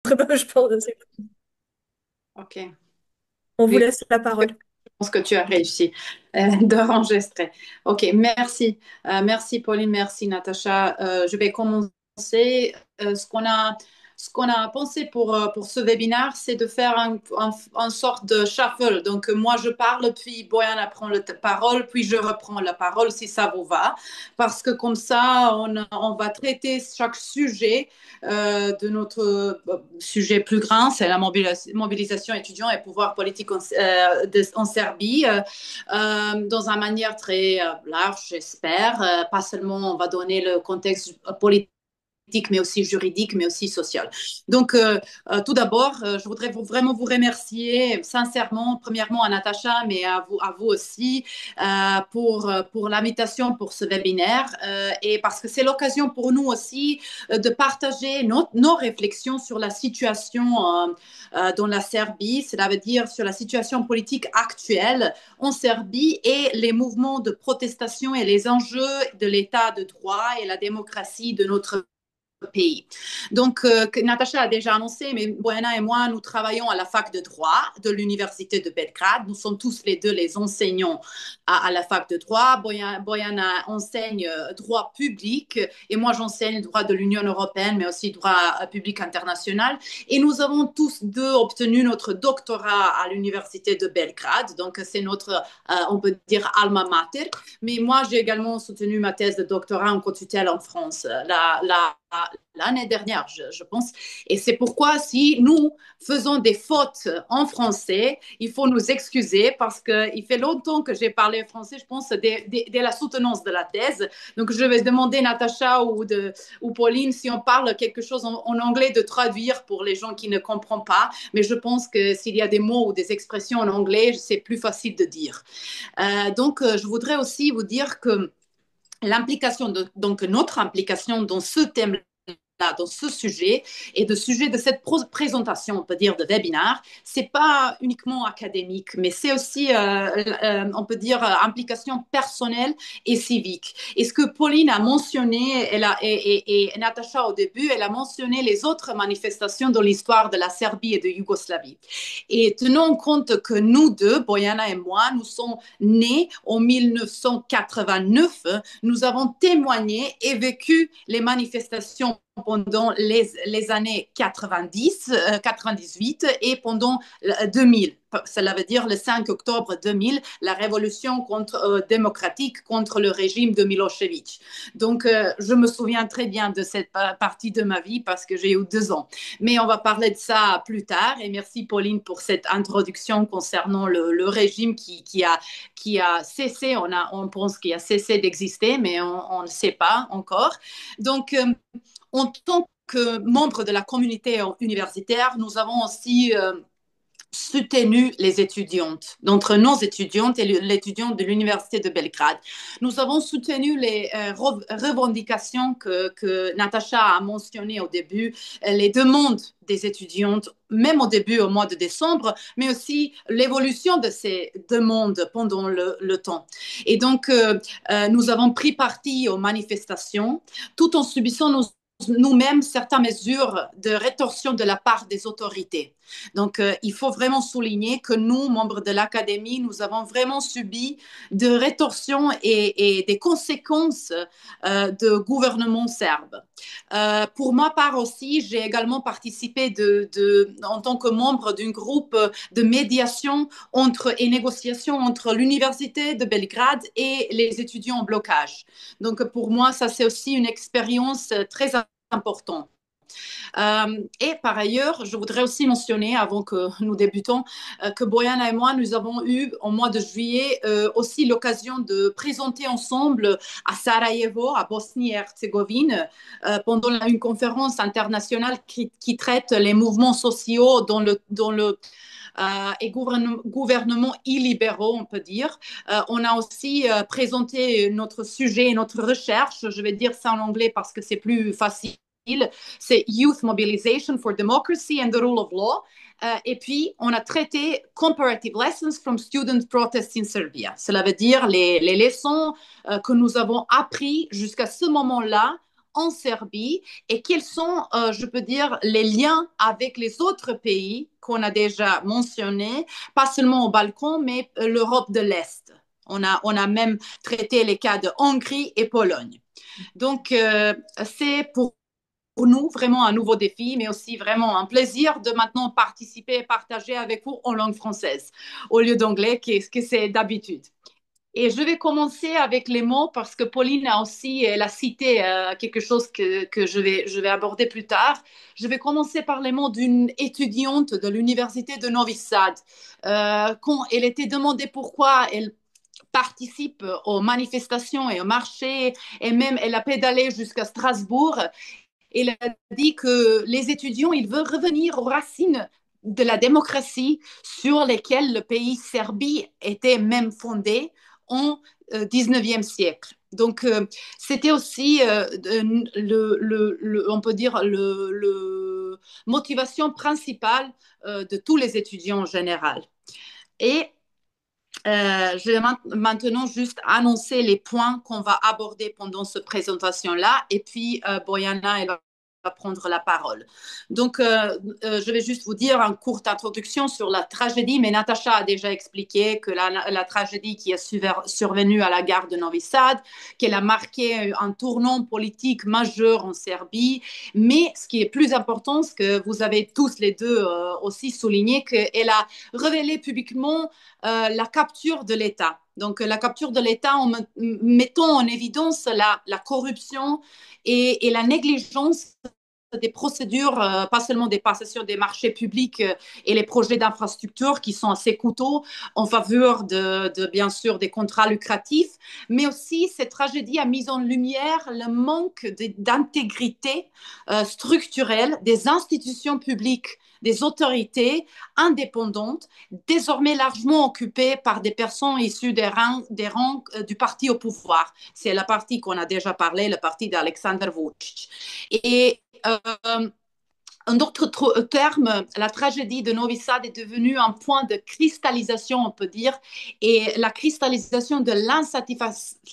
Je pense, Ok. on vous Oui, laisse la parole. je pense que tu as réussi d'enregistrer. Ok, merci. Merci Pauline, merci Natacha. Je vais commencer. Ce qu'on a pensé pour ce webinaire, c'est de faire un sorte de shuffle. Donc, moi, je parle, puis Boyana prend la parole, puis je reprends la parole si ça vous va. Parce que comme ça, on va traiter chaque sujet de notre sujet plus grand, c'est la mobilisation étudiant et pouvoir politique en Serbie, dans une manière très large, j'espère. Pas seulement on va donner le contexte politique, mais aussi juridique, mais aussi social. Donc, tout d'abord, je voudrais vraiment vous remercier sincèrement, premièrement à Natacha, mais à vous aussi, pour l'invitation pour ce webinaire, et parce que c'est l'occasion pour nous aussi de partager nos réflexions sur la situation dans la Serbie, cela veut dire sur la situation politique actuelle en Serbie et les mouvements de protestation et les enjeux de l'état de droit et la démocratie de notre pays. Donc, Natacha a déjà annoncé, mais Boyana et moi, nous travaillons à la fac de droit de l'Université de Belgrade. Nous sommes tous les deux les enseignants à la fac de droit. Boyana enseigne droit public et moi, j'enseigne droit de l'Union européenne, mais aussi droit public international. Et nous avons tous deux obtenu notre doctorat à l'Université de Belgrade. Donc, c'est notre, on peut dire, alma mater. Mais moi, j'ai également soutenu ma thèse de doctorat en co-tutelle en France. L'année dernière, je pense. Et c'est pourquoi si nous faisons des fautes en français, il faut nous excuser parce qu'il fait longtemps que j'ai parlé français, je pense, dès la soutenance de la thèse. Donc, je vais demander Natacha ou Pauline si on parle quelque chose en anglais de traduire pour les gens qui ne comprennent pas. Mais je pense que s'il y a des mots ou des expressions en anglais, c'est plus facile de dire. Donc, je voudrais aussi vous dire que donc notre implication dans ce thème là, dans ce sujet et de sujet de cette présentation, on peut dire, de webinaire, c'est pas uniquement académique, mais c'est aussi, on peut dire, implication personnelle et civique. Et ce que Pauline a mentionné, et Natacha au début, elle a mentionné les autres manifestations dans l'histoire de la Serbie et de Yougoslavie. Et tenons compte que nous deux, Boyana et moi, nous sommes nés en 1989, nous avons témoigné et vécu les manifestations pendant les années 90, 98 et pendant 2000. Cela veut dire le 5 octobre 2000, la révolution démocratique contre le régime de Milosevic. Donc, je me souviens très bien de cette partie de ma vie parce que j'ai eu 2 ans. Mais on va parler de ça plus tard. Et merci, Pauline, pour cette introduction concernant le régime qui a cessé. On pense qu'il a cessé d'exister, mais on ne sait pas encore. Donc, en tant que membre de la communauté universitaire, nous avons aussi soutenu les étudiantes, d'entre nos étudiantes et l'étudiante de l'Université de Belgrade. Nous avons soutenu les revendications que Natacha a mentionnées au début, les demandes des étudiantes, même au début, au mois de décembre, mais aussi l'évolution de ces demandes pendant le temps. Et donc, nous avons pris parti aux manifestations tout en subissant nous-mêmes certaines mesures de rétorsion de la part des autorités. Donc, il faut vraiment souligner que nous, membres de l'Académie, nous avons vraiment subi de rétorsions et des conséquences de gouvernement serbe. Pour ma part aussi, j'ai également participé en tant que membre d'un groupe de médiation et négociation entre l'Université de Belgrade et les étudiants en blocage. Donc, pour moi, ça, c'est aussi une expérience très importante. Et par ailleurs, je voudrais aussi mentionner, avant que nous débutons, que Boyana et moi, nous avons eu au mois de juillet aussi l'occasion de présenter ensemble à Sarajevo, à Bosnie-et-Herzégovine, pendant une conférence internationale qui traite les mouvements sociaux et gouvernements illibéraux, on peut dire. On a aussi présenté notre sujet, notre recherche, je vais dire ça en anglais parce que c'est plus facile, c'est Youth Mobilization for Democracy and the Rule of Law. Et puis, on a traité Comparative Lessons from Student Protests in Serbia. Cela veut dire les leçons que nous avons appris jusqu'à ce moment-là en Serbie et quels sont, je peux dire, les liens avec les autres pays qu'on a déjà mentionnés, pas seulement au Balkan, mais l'Europe de l'Est. On a même traité les cas de Hongrie et Pologne. Donc, c'est pour nous vraiment un nouveau défi, mais aussi vraiment un plaisir de maintenant participer et partager avec vous en langue française au lieu d'anglais, que c'est d'habitude. Et je vais commencer avec les mots parce que Pauline a aussi elle a cité quelque chose que je vais aborder plus tard. Je vais commencer par les mots d'une étudiante de l'université de Novi Sad. Quand elle était demandée pourquoi elle participe aux manifestations et aux marchés, et même elle a pédalé jusqu'à Strasbourg, il a dit que les étudiants, ils veulent revenir aux racines de la démocratie sur lesquelles le pays Serbie était même fondé en 19e siècle. Donc, c'était aussi, on peut dire, motivation principale de tous les étudiants en général. Et je vais maintenant juste annoncer les points qu'on va aborder pendant cette présentation-là. Et puis, Boyana, elle va prendre la parole. Donc, je vais juste vous dire une courte introduction sur la tragédie, mais Natacha a déjà expliqué que la tragédie qui est survenue à la gare de Novi Sad, qu'elle a marqué un tournant politique majeur en Serbie. Mais ce qui est plus important, c'est que vous avez tous les deux aussi souligné qu'elle a révélé publiquement la capture de l'État. Donc, la capture de l'État en mettant en évidence la corruption et la négligence des procédures, pas seulement des passations des marchés publics et les projets d'infrastructure qui sont assez coûteux en faveur bien sûr des contrats lucratifs, mais aussi cette tragédie a mis en lumière le manque d'intégrité structurelle des institutions publiques, des autorités indépendantes, désormais largement occupées par des personnes issues des rangs du parti au pouvoir. C'est la partie qu'on a déjà parlé, le parti d'Alexander Vucic. Et en d'autres termes, la tragédie de Novi Sad est devenue un point de cristallisation, on peut dire, et la cristallisation de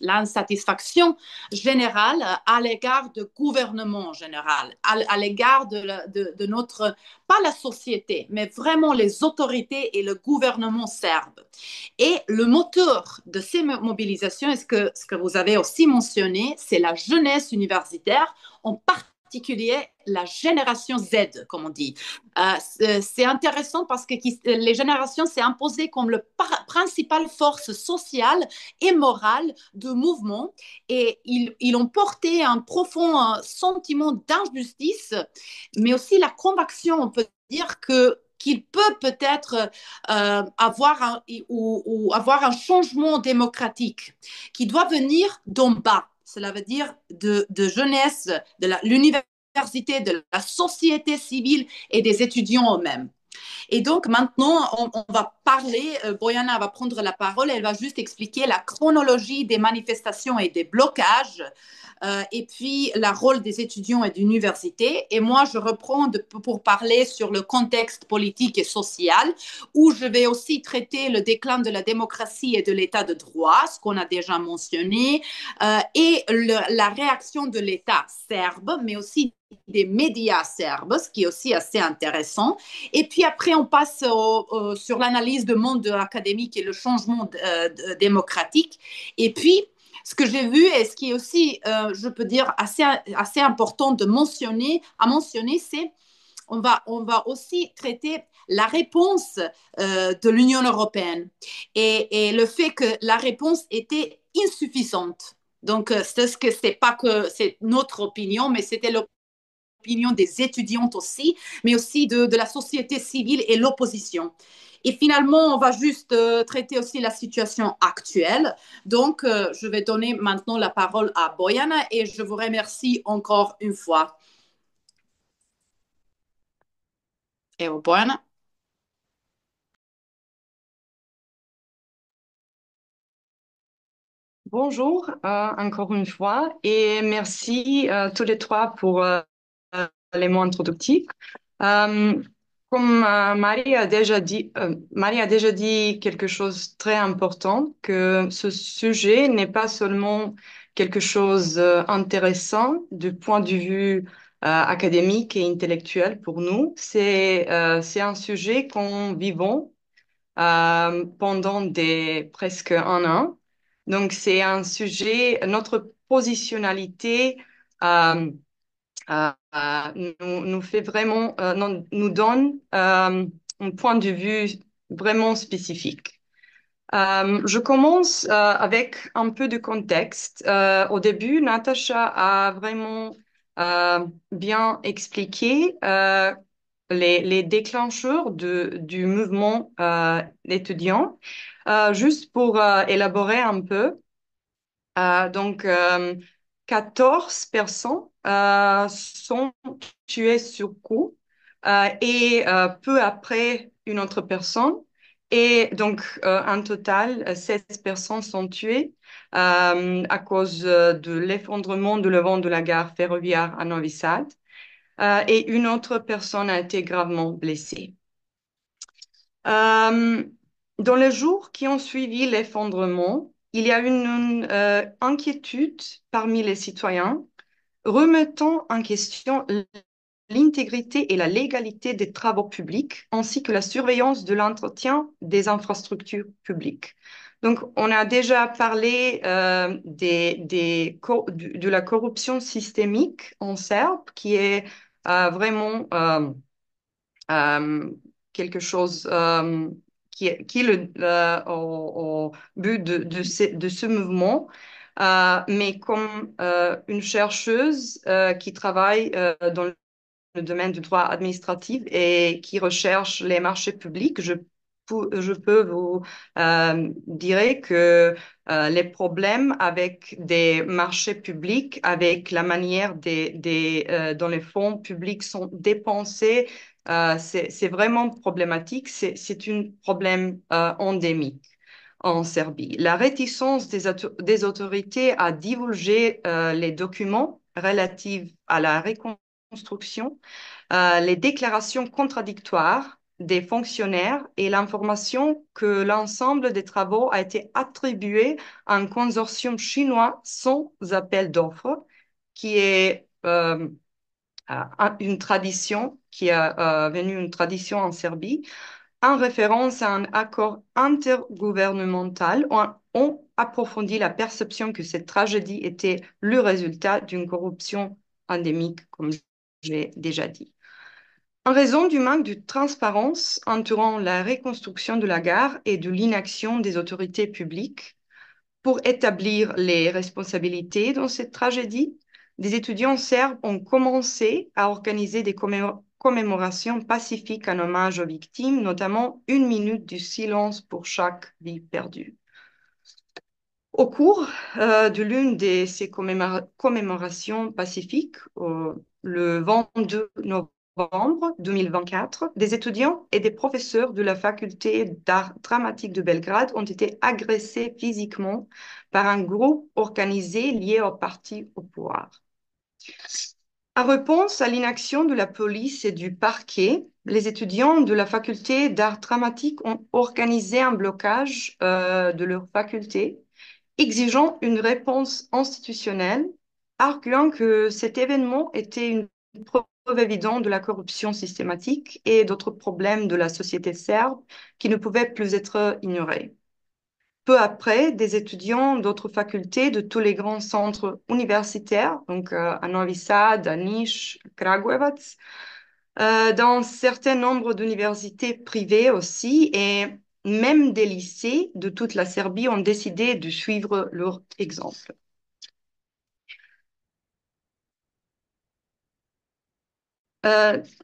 l'insatisfaction générale à l'égard du gouvernement en général, à l'égard de notre, pas la société, mais vraiment les autorités et le gouvernement serbe. Et le moteur de ces mobilisations, et ce que vous avez aussi mentionné, c'est la jeunesse universitaire, en particulier la génération Z, comme on dit. C'est intéressant parce que les générations s'est imposée comme la principale force sociale et morale de mouvement et ils ont porté un profond sentiment d'injustice, mais aussi la conviction, on peut dire, qu'il peut peut-être avoir un changement démocratique qui doit venir d'en bas. Cela veut dire de jeunesse, de l'université, de la société civile et des étudiants eux-mêmes. Et donc maintenant, on va parler, Boyana va prendre la parole, elle va juste expliquer la chronologie des manifestations et des blocages, et puis le rôle des étudiants et d'université. Et moi, je reprends pour parler sur le contexte politique et social, où je vais aussi traiter le déclin de la démocratie et de l'état de droit, ce qu'on a déjà mentionné, et la réaction de l'État serbe, mais aussi des médias serbes, ce qui est aussi assez intéressant. Et puis après, on passe sur l'analyse du monde académique et le changement démocratique. Et puis, ce que j'ai vu et ce qui est aussi, je peux dire, assez important à mentionner, c'est on va aussi traiter la réponse de l'Union européenne et le fait que la réponse était insuffisante. Donc, c'est pas que c'est notre opinion, mais c'était l'opinion des étudiantes aussi, mais aussi de la société civile et l'opposition. Et finalement, on va juste traiter aussi la situation actuelle. Donc, je vais donner maintenant la parole à Boyana et je vous remercie encore une fois. Et Boyana. Bonjour, encore une fois, et merci tous les trois pour les mots introductifs. Euh, Comme Marie a déjà dit quelque chose de très important, que ce sujet n'est pas seulement quelque chose intéressant du point de vue académique et intellectuel pour nous, c'est un sujet qu'on vivons pendant presque un an. Donc c'est un sujet, notre positionnalité euh, nous fait vraiment, nous donne un point de vue vraiment spécifique. Je commence avec un peu de contexte. Au début, Natacha a vraiment bien expliqué les déclencheurs du mouvement étudiant. Juste pour élaborer un peu, donc, 14 personnes sont tuées sur coup et peu après une autre personne. Et donc, en total, 16 personnes sont tuées à cause de l'effondrement de l'avant de la gare ferroviaire à Novi Sad. Et une autre personne a été gravement blessée. Euh, Dans les jours qui ont suivi l'effondrement, il y a une inquiétude parmi les citoyens remettant en question l'intégrité et la légalité des travaux publics, ainsi que la surveillance de l'entretien des infrastructures publiques. Donc, on a déjà parlé de la corruption systémique en Serbie, qui est vraiment euh, quelque chose qui est au but de ce mouvement. Mais comme une chercheuse qui travaille dans le domaine du droit administratif et qui recherche les marchés publics, je peux vous dire que les problèmes avec des marchés publics, avec la manière dont les fonds publics sont dépensés, c'est vraiment problématique. C'est un problème endémique en Serbie. La réticence des autorités à divulguer les documents relatifs à la reconstruction, les déclarations contradictoires des fonctionnaires et l'information que l'ensemble des travaux a été attribué à un consortium chinois sans appel d'offres, qui est une tradition, qui est venue une tradition en Serbie, en référence à un accord intergouvernemental. On approfondit la perception que cette tragédie était le résultat d'une corruption endémique, comme j'ai déjà dit. En raison du manque de transparence entourant la reconstruction de la gare et de l'inaction des autorités publiques pour établir les responsabilités dans cette tragédie, des étudiants serbes ont commencé à organiser des commémorations pacifiques en hommage aux victimes, notamment une minute de silence pour chaque vie perdue. Au cours de l'une de ces commémorations pacifiques, le 22 novembre 2024, des étudiants et des professeurs de la faculté d'art dramatique de Belgrade ont été agressés physiquement par un groupe organisé lié au parti au pouvoir. En réponse à l'inaction de la police et du parquet, les étudiants de la faculté d'art dramatique ont organisé un blocage de leur faculté exigeant une réponse institutionnelle, arguant que cet événement était une preuve évidente de la corruption systématique et d'autres problèmes de la société serbe qui ne pouvaient plus être ignorés. Peu après, des étudiants d'autres facultés de tous les grands centres universitaires, donc à Novi Sad, à Niš, Kragujevac, dans certains nombres d'universités privées aussi, et même des lycées de toute la Serbie ont décidé de suivre leur exemple.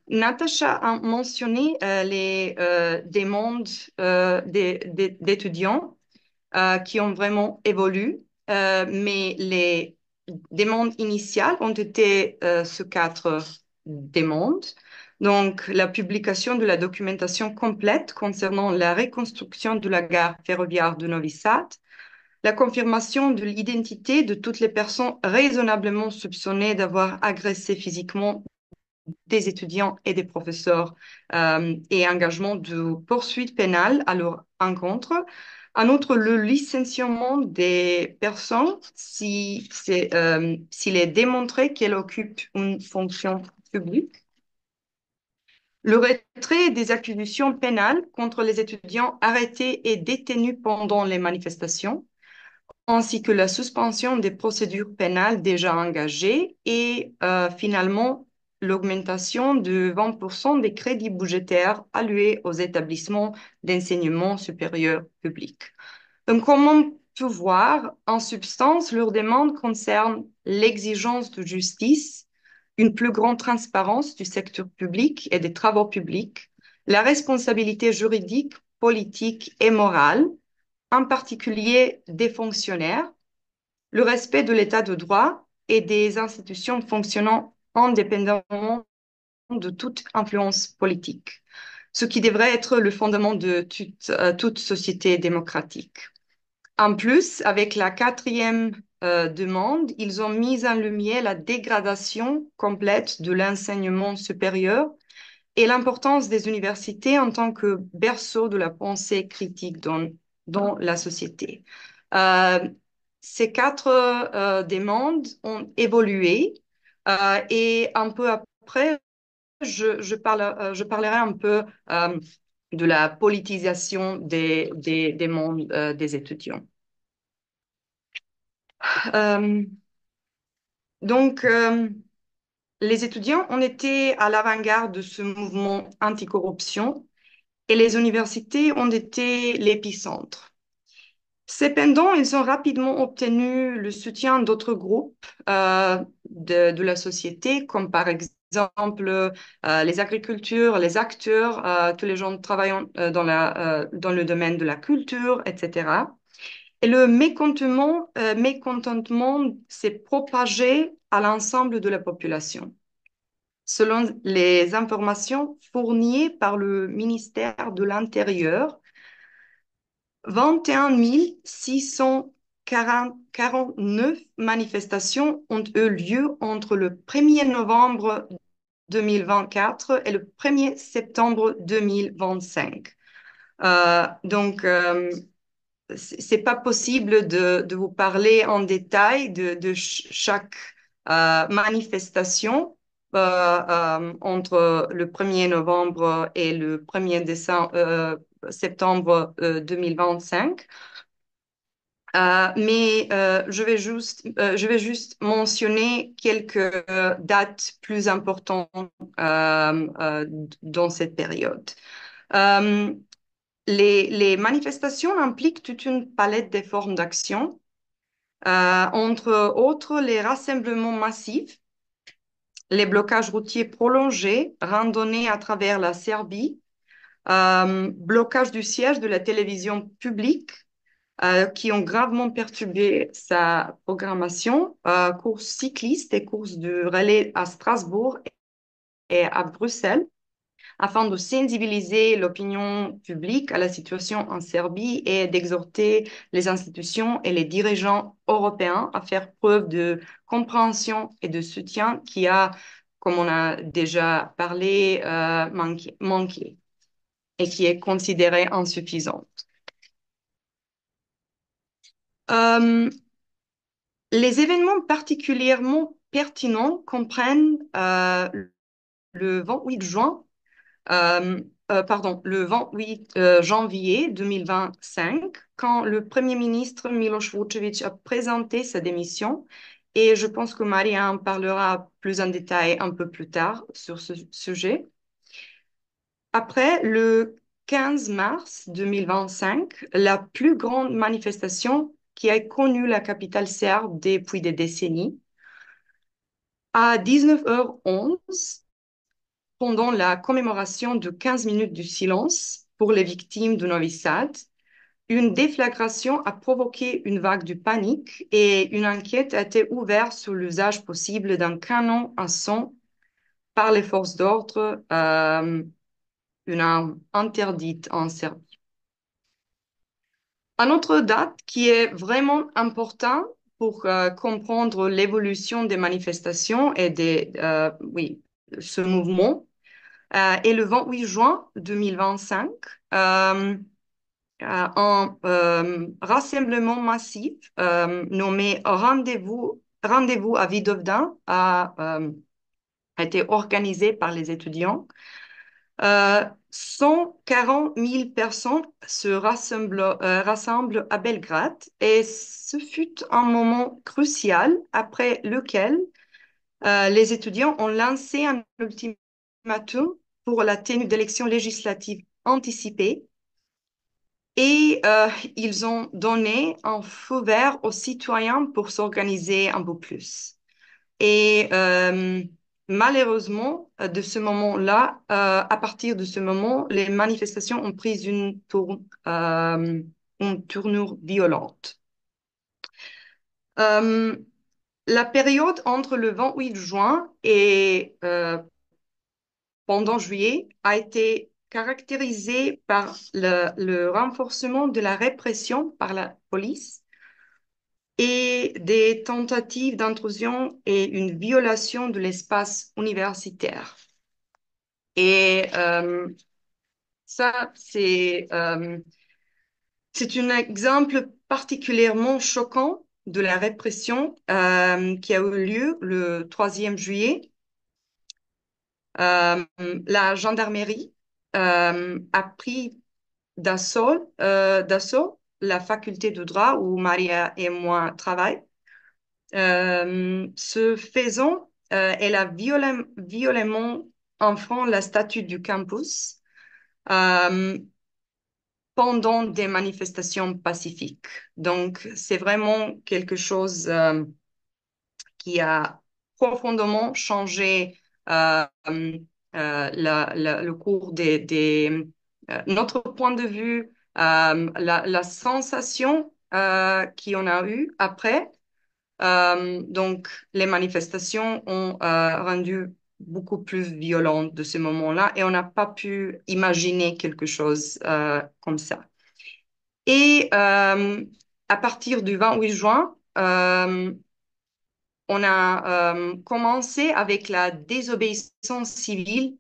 Natacha a mentionné les demandes d'étudiants qui ont vraiment évolué, mais les demandes initiales ont été ce quatre demandes. Donc, la publication de la documentation complète concernant la reconstruction de la gare ferroviaire de Novi Sad, la confirmation de l'identité de toutes les personnes raisonnablement soupçonnées d'avoir agressé physiquement des étudiants et des professeurs et engagement de poursuites pénales à leur encontre. En outre, le licenciement des personnes s'il est démontré qu'elles occupent une fonction publique. Le retrait des accusations pénales contre les étudiants arrêtés et détenus pendant les manifestations, ainsi que la suspension des procédures pénales déjà engagées et finalement l'augmentation de 20% des crédits budgétaires alloués aux établissements d'enseignement supérieur public. Donc, comme on peut voir, en substance, leur demande concerne l'exigence de justice, une plus grande transparence du secteur public et des travaux publics, la responsabilité juridique, politique et morale, en particulier des fonctionnaires, le respect de l'état de droit et des institutions fonctionnant indépendamment de toute influence politique, ce qui devrait être le fondement de toute société démocratique. En plus, avec la quatrième demande, ils ont mis en lumière la dégradation complète de l'enseignement supérieur et l'importance des universités en tant que berceau de la pensée critique dans la société. Euh, Ces quatre demandes ont évolué et un peu après, je parlerai un peu de la politisation des demandes des étudiants. Euh, donc, les étudiants ont été à l'avant-garde de ce mouvement anticorruption et les universités ont été l'épicentre. Cependant, ils ont rapidement obtenu le soutien d'autres groupes de la société, comme par exemple les agriculteurs, les acteurs, tous les gens travaillant dans le domaine de la culture, etc. Et le mécontentement s'est propagé à l'ensemble de la population. Selon les informations fournies par le ministère de l'Intérieur, 21 649 manifestations ont eu lieu entre le 1er novembre 2024 et le 1er septembre 2025. Donc, c'est pas possible de vous parler en détail de chaque manifestation entre le 1er novembre et le 1er septembre 2025. Mais je vais juste mentionner quelques dates plus importantes dans cette période. Euh, les manifestations impliquent toute une palette de formes d'action, entre autres les rassemblements massifs, les blocages routiers prolongés, randonnées à travers la Serbie, blocage du siège de la télévision publique, qui ont gravement perturbé sa programmation, courses cyclistes et courses de relais à Strasbourg et à Bruxelles, afin de sensibiliser l'opinion publique à la situation en Serbie et d'exhorter les institutions et les dirigeants européens à faire preuve de compréhension et de soutien qui a, comme on a déjà parlé, manqué et qui est considéré insuffisant. Euh, les événements particulièrement pertinents comprennent le 28 juin le 28 janvier 2025, quand le Premier ministre Miloš Vučević a présenté sa démission. Et je pense que Maria en parlera plus en détail un peu plus tard sur ce sujet. Après, le 15 mars 2025, la plus grande manifestation qui a connu la capitale serbe depuis des décennies, à 19h11, pendant la commémoration de 15 minutes du silence pour les victimes de Novi Sad, une déflagration a provoqué une vague de panique et une enquête a été ouverte sur l'usage possible d'un canon à son par les forces d'ordre, une arme interdite en Serbie. Un autre date qui est vraiment important pour comprendre l'évolution des manifestations et oui, ce mouvement. Et le 28 juin 2025, euh, un rassemblement massif nommé Rendez-vous à Vidovdan a été organisé par les étudiants. 140 000 personnes rassemblent à Belgrade et ce fut un moment crucial après lequel les étudiants ont lancé un ultimatum pour la tenue d'élections législatives anticipées et ils ont donné un feu vert aux citoyens pour s'organiser un peu plus. Et malheureusement, de ce moment-là, à partir de ce moment, les manifestations ont pris une tournure violente. Euh, la période entre le 28 juin et pendant juillet a été caractérisée par le renforcement de la répression par la police et des tentatives d'intrusion et une violation de l'espace universitaire. Et ça, c'est un exemple particulièrement choquant de la répression qui a eu lieu le 3e juillet. Euh, la gendarmerie a pris d'assaut la faculté de droit où Maria et moi travaillons. Ce faisant, elle a violemment enfreint la statut du campus euh, pendant des manifestations pacifiques. Donc, c'est vraiment quelque chose qui a profondément changé le cours notre point de vue, la sensation qu'on a eue après. Donc, les manifestations ont rendu beaucoup plus violentes de ce moment-là et on n'a pas pu imaginer quelque chose comme ça. Et à partir du 28 juin, on a commencé avec la désobéissance civile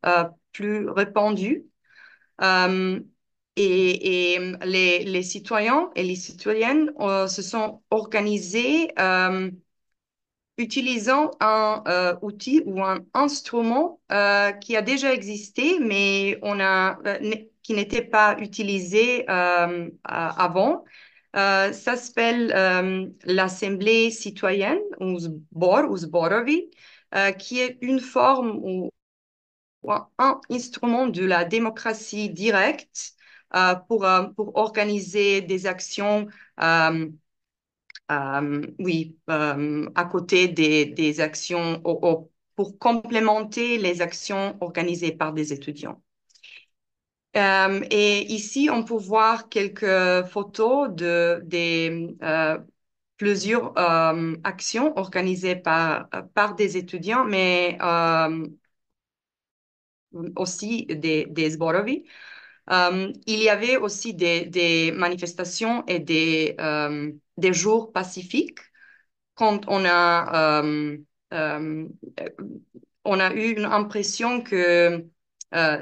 plus répandue. Euh, et les citoyens et les citoyennes se sont organisés utilisant un outil ou un instrument qui a déjà existé, mais qui n'était pas utilisé avant. Ça s'appelle l'Assemblée citoyenne, ou Zbor, ou Zborovi, qui est une forme ou un instrument de la démocratie directe pour organiser des actions oui, à côté des actions, pour complémenter les actions organisées par des étudiants. Et ici, on peut voir quelques photos des plusieurs actions organisées par des étudiants, mais aussi des Zborovi. Il y avait aussi des manifestations et des jours pacifiques quand euh, on a eu une impression que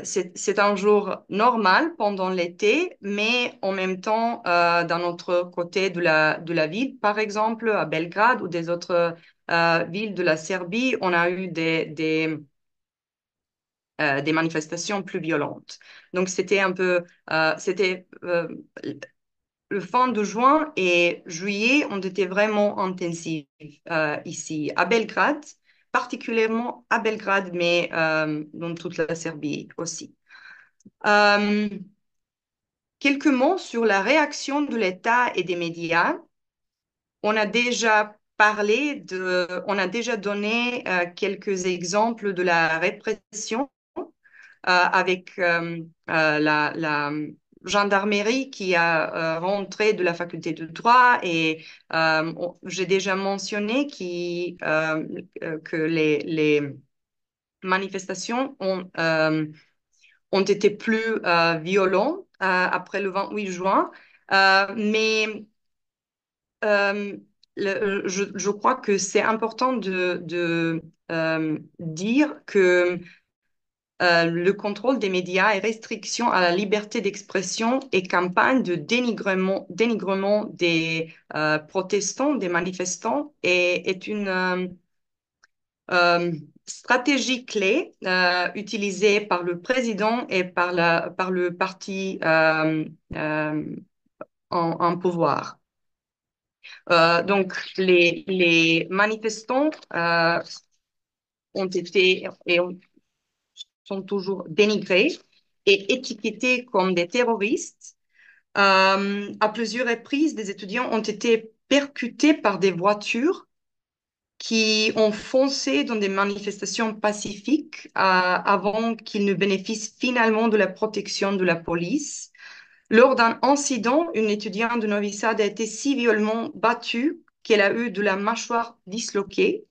c'est un jour normal pendant l'été, mais en même temps, d'un autre côté de la ville, par exemple à Belgrade ou des autres villes de la Serbie, on a eu des manifestations plus violentes. Donc c'était le fin de juin et juillet ont été vraiment intensifs ici à Belgrade, particulièrement à Belgrade, mais dans toute la Serbie aussi. Euh, Quelques mots sur la réaction de l'État et des médias. On a déjà donné quelques exemples de la répression avec la gendarmerie qui a rentré de la faculté de droit et j'ai déjà mentionné que les manifestations ont été plus violentes après le 28 juin, mais euh, je crois que c'est important de dire que le contrôle des médias et restriction à la liberté d'expression et campagne de dénigrement des protestants, des manifestants est une euh, stratégie clé utilisée par le président et par le parti en pouvoir. Donc, les manifestants ont été et sont toujours dénigrés et étiquetés comme des terroristes. À plusieurs reprises, des étudiants ont été percutés par des voitures qui ont foncé dans des manifestations pacifiques avant qu'ils ne bénéficient finalement de la protection de la police. Lors d'un incident, une étudiante de Novi Sad a été si violemment battue qu'elle a eu de la mâchoire disloquée.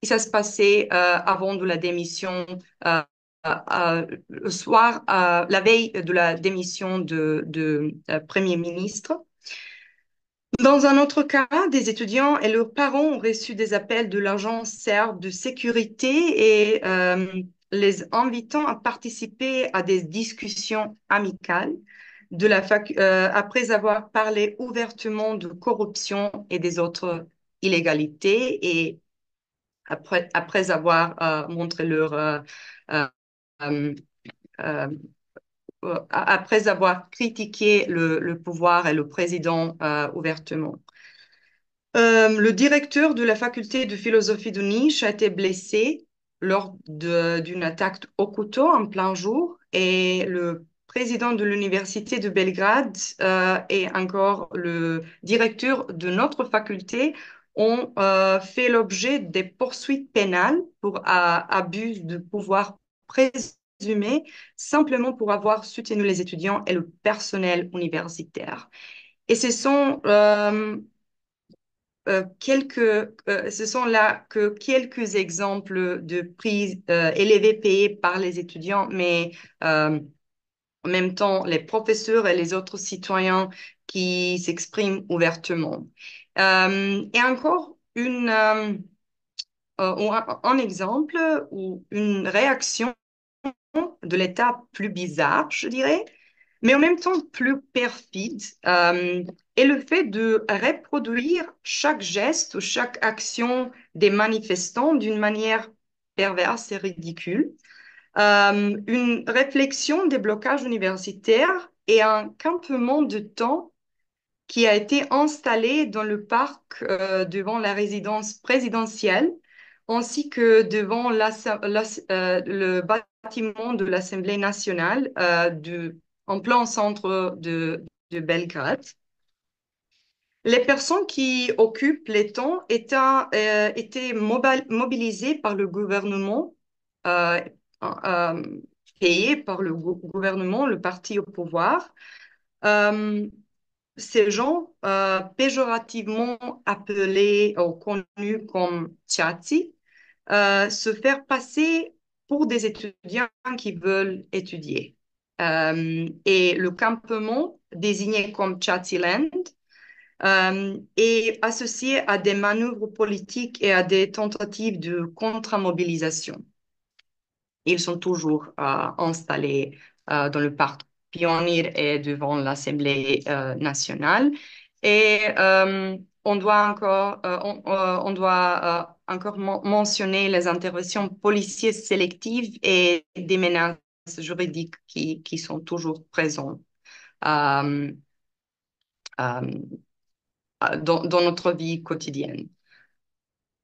Et ça se passait avant de la démission, le soir, la veille de la démission de Premier ministre. Dans un autre cas, des étudiants et leurs parents ont reçu des appels de l'agence serbe de sécurité et les invitant à participer à des discussions amicales après avoir parlé ouvertement de corruption et des autres illégalités et après avoir montré leur euh, euh, euh, après avoir critiqué le pouvoir et le président ouvertement. Le directeur de la faculté de philosophie de Nice a été blessé lors d'une attaque au couteau en plein jour et le président de l'université de Belgrade et encore le directeur de notre faculté ont fait l'objet des poursuites pénales pour abus de pouvoir présumé simplement pour avoir soutenu les étudiants et le personnel universitaire. Et ce sont là que quelques exemples de prix élevés payés par les étudiants, mais en même temps les professeurs et les autres citoyens qui s'expriment ouvertement. Et encore un exemple ou une réaction de l'État plus bizarre, je dirais, mais en même temps plus perfide, est le fait de reproduire chaque geste ou chaque action des manifestants d'une manière perverse et ridicule. Une réflexion des blocages universitaires et un campement de temps qui a été installé dans le parc devant la résidence présidentielle, ainsi que devant le bâtiment de l'Assemblée nationale en plein centre de Belgrade. Les personnes qui occupent les temps étaient mobilisées par le gouvernement, euh, euh, payées par le gouvernement, le parti au pouvoir. Euh, Ces gens, péjorativement appelés ou connus comme tchati, se faire passer pour des étudiants qui veulent étudier. Et le campement, désigné comme Tchatiland, est associé à des manœuvres politiques et à des tentatives de contre-mobilisation. Ils sont toujours installés dans le parc Pionnier et devant l'Assemblée nationale. Et on doit encore mentionner les interventions policières sélectives et des menaces juridiques qui sont toujours présentes euh, euh, dans notre vie quotidienne.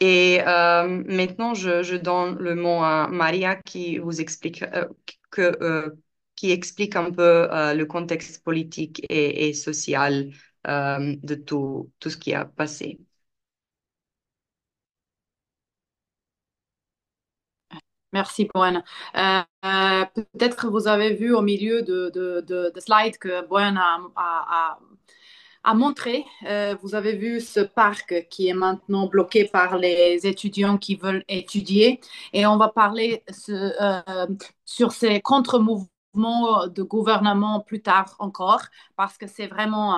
Et maintenant, je donne le mot à Maria qui vous explique, qui explique un peu le contexte politique et social de tout ce qui a passé. Merci, Boyan. Peut-être que vous avez vu au milieu de slide que Boyan a montré. Vous avez vu ce parc qui est maintenant bloqué par les étudiants qui veulent étudier. Et on va parler sur ces contre-mouvements de gouvernement plus tard encore, parce que c'est vraiment,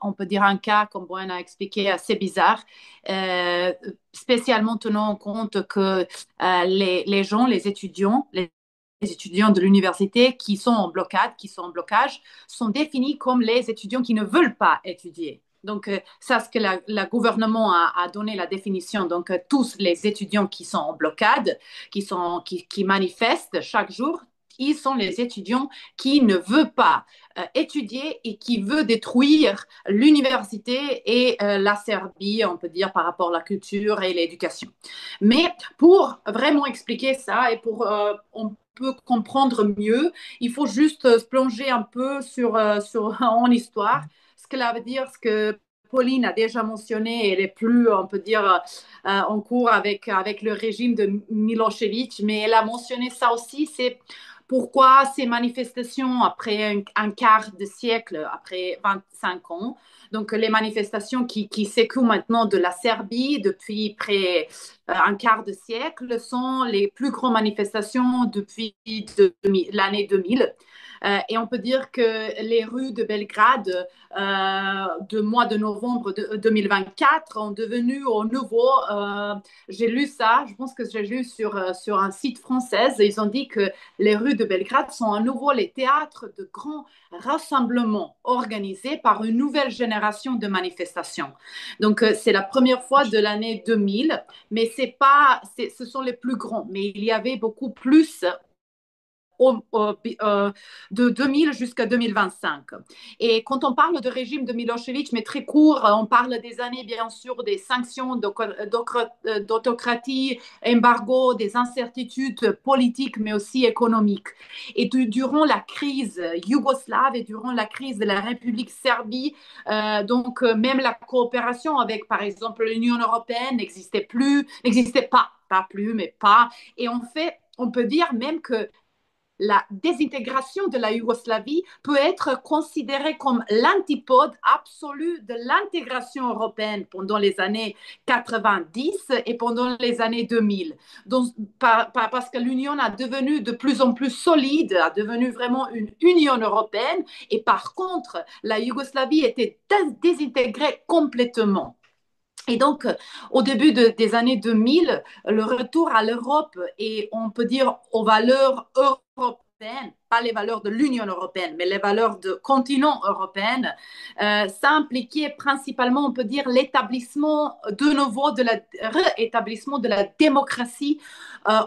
on peut dire, un cas, comme Brian a expliqué, assez bizarre, euh, spécialement tenant compte que les gens, les étudiants de l'université qui sont en blocade, qui sont en blocage, sont définis comme les étudiants qui ne veulent pas étudier. Donc, ça, ce que le gouvernement a donné la définition. Donc, tous les étudiants qui sont en blocade, qui manifestent chaque jour, ils sont les étudiants qui ne veulent pas étudier et qui veulent détruire l'université et la Serbie, on peut dire, par rapport à la culture et l'éducation. Mais pour vraiment expliquer ça et pour on peut comprendre mieux, il faut juste se plonger un peu en histoire, ce que ça veut dire, ce que Pauline a déjà mentionné, elle est plus, on peut dire, en cours avec le régime de Milosevic, mais elle a mentionné ça aussi, c'est pourquoi ces manifestations, après un quart de siècle, après 25 ans, donc les manifestations qui s'écoulent maintenant de la Serbie depuis près un quart de siècle sont les plus grandes manifestations depuis l'année 2000. Et on peut dire que les rues de Belgrade, de mois de novembre 2024, ont devenu au nouveau, j'ai lu ça, je pense que j'ai lu sur un site français, ils ont dit que les rues de Belgrade sont à nouveau les théâtres de grands rassemblements organisés par une nouvelle génération de manifestations. Donc, c'est la première fois de l'année 2000, mais ce sont les plus grands. Mais il y avait beaucoup plus de 2000 jusqu'à 2025. Et quand on parle de régime de Milosevic, mais très court, on parle des années, bien sûr, des sanctions, d'autocratie, embargo, des incertitudes politiques, mais aussi économiques. Et durant la crise yougoslave et durant la crise de la République Serbie, donc même la coopération avec, par exemple, l'Union européenne n'existait pas plus, mais pas. Et en fait, on peut dire même que la désintégration de la Yougoslavie peut être considérée comme l'antipode absolu de l'intégration européenne pendant les années 90 et pendant les années 2000. Donc, parce que l'Union a devenu de plus en plus solide, a devenu vraiment une Union européenne, et par contre, la Yougoslavie était désintégrée complètement. Et donc, au début des années 2000, le retour à l'Europe et on peut dire aux valeurs européennes, pas les valeurs de l'Union européenne, mais les valeurs du continent européen, ça impliquait principalement, on peut dire, l'établissement de nouveau, réétablissement de la démocratie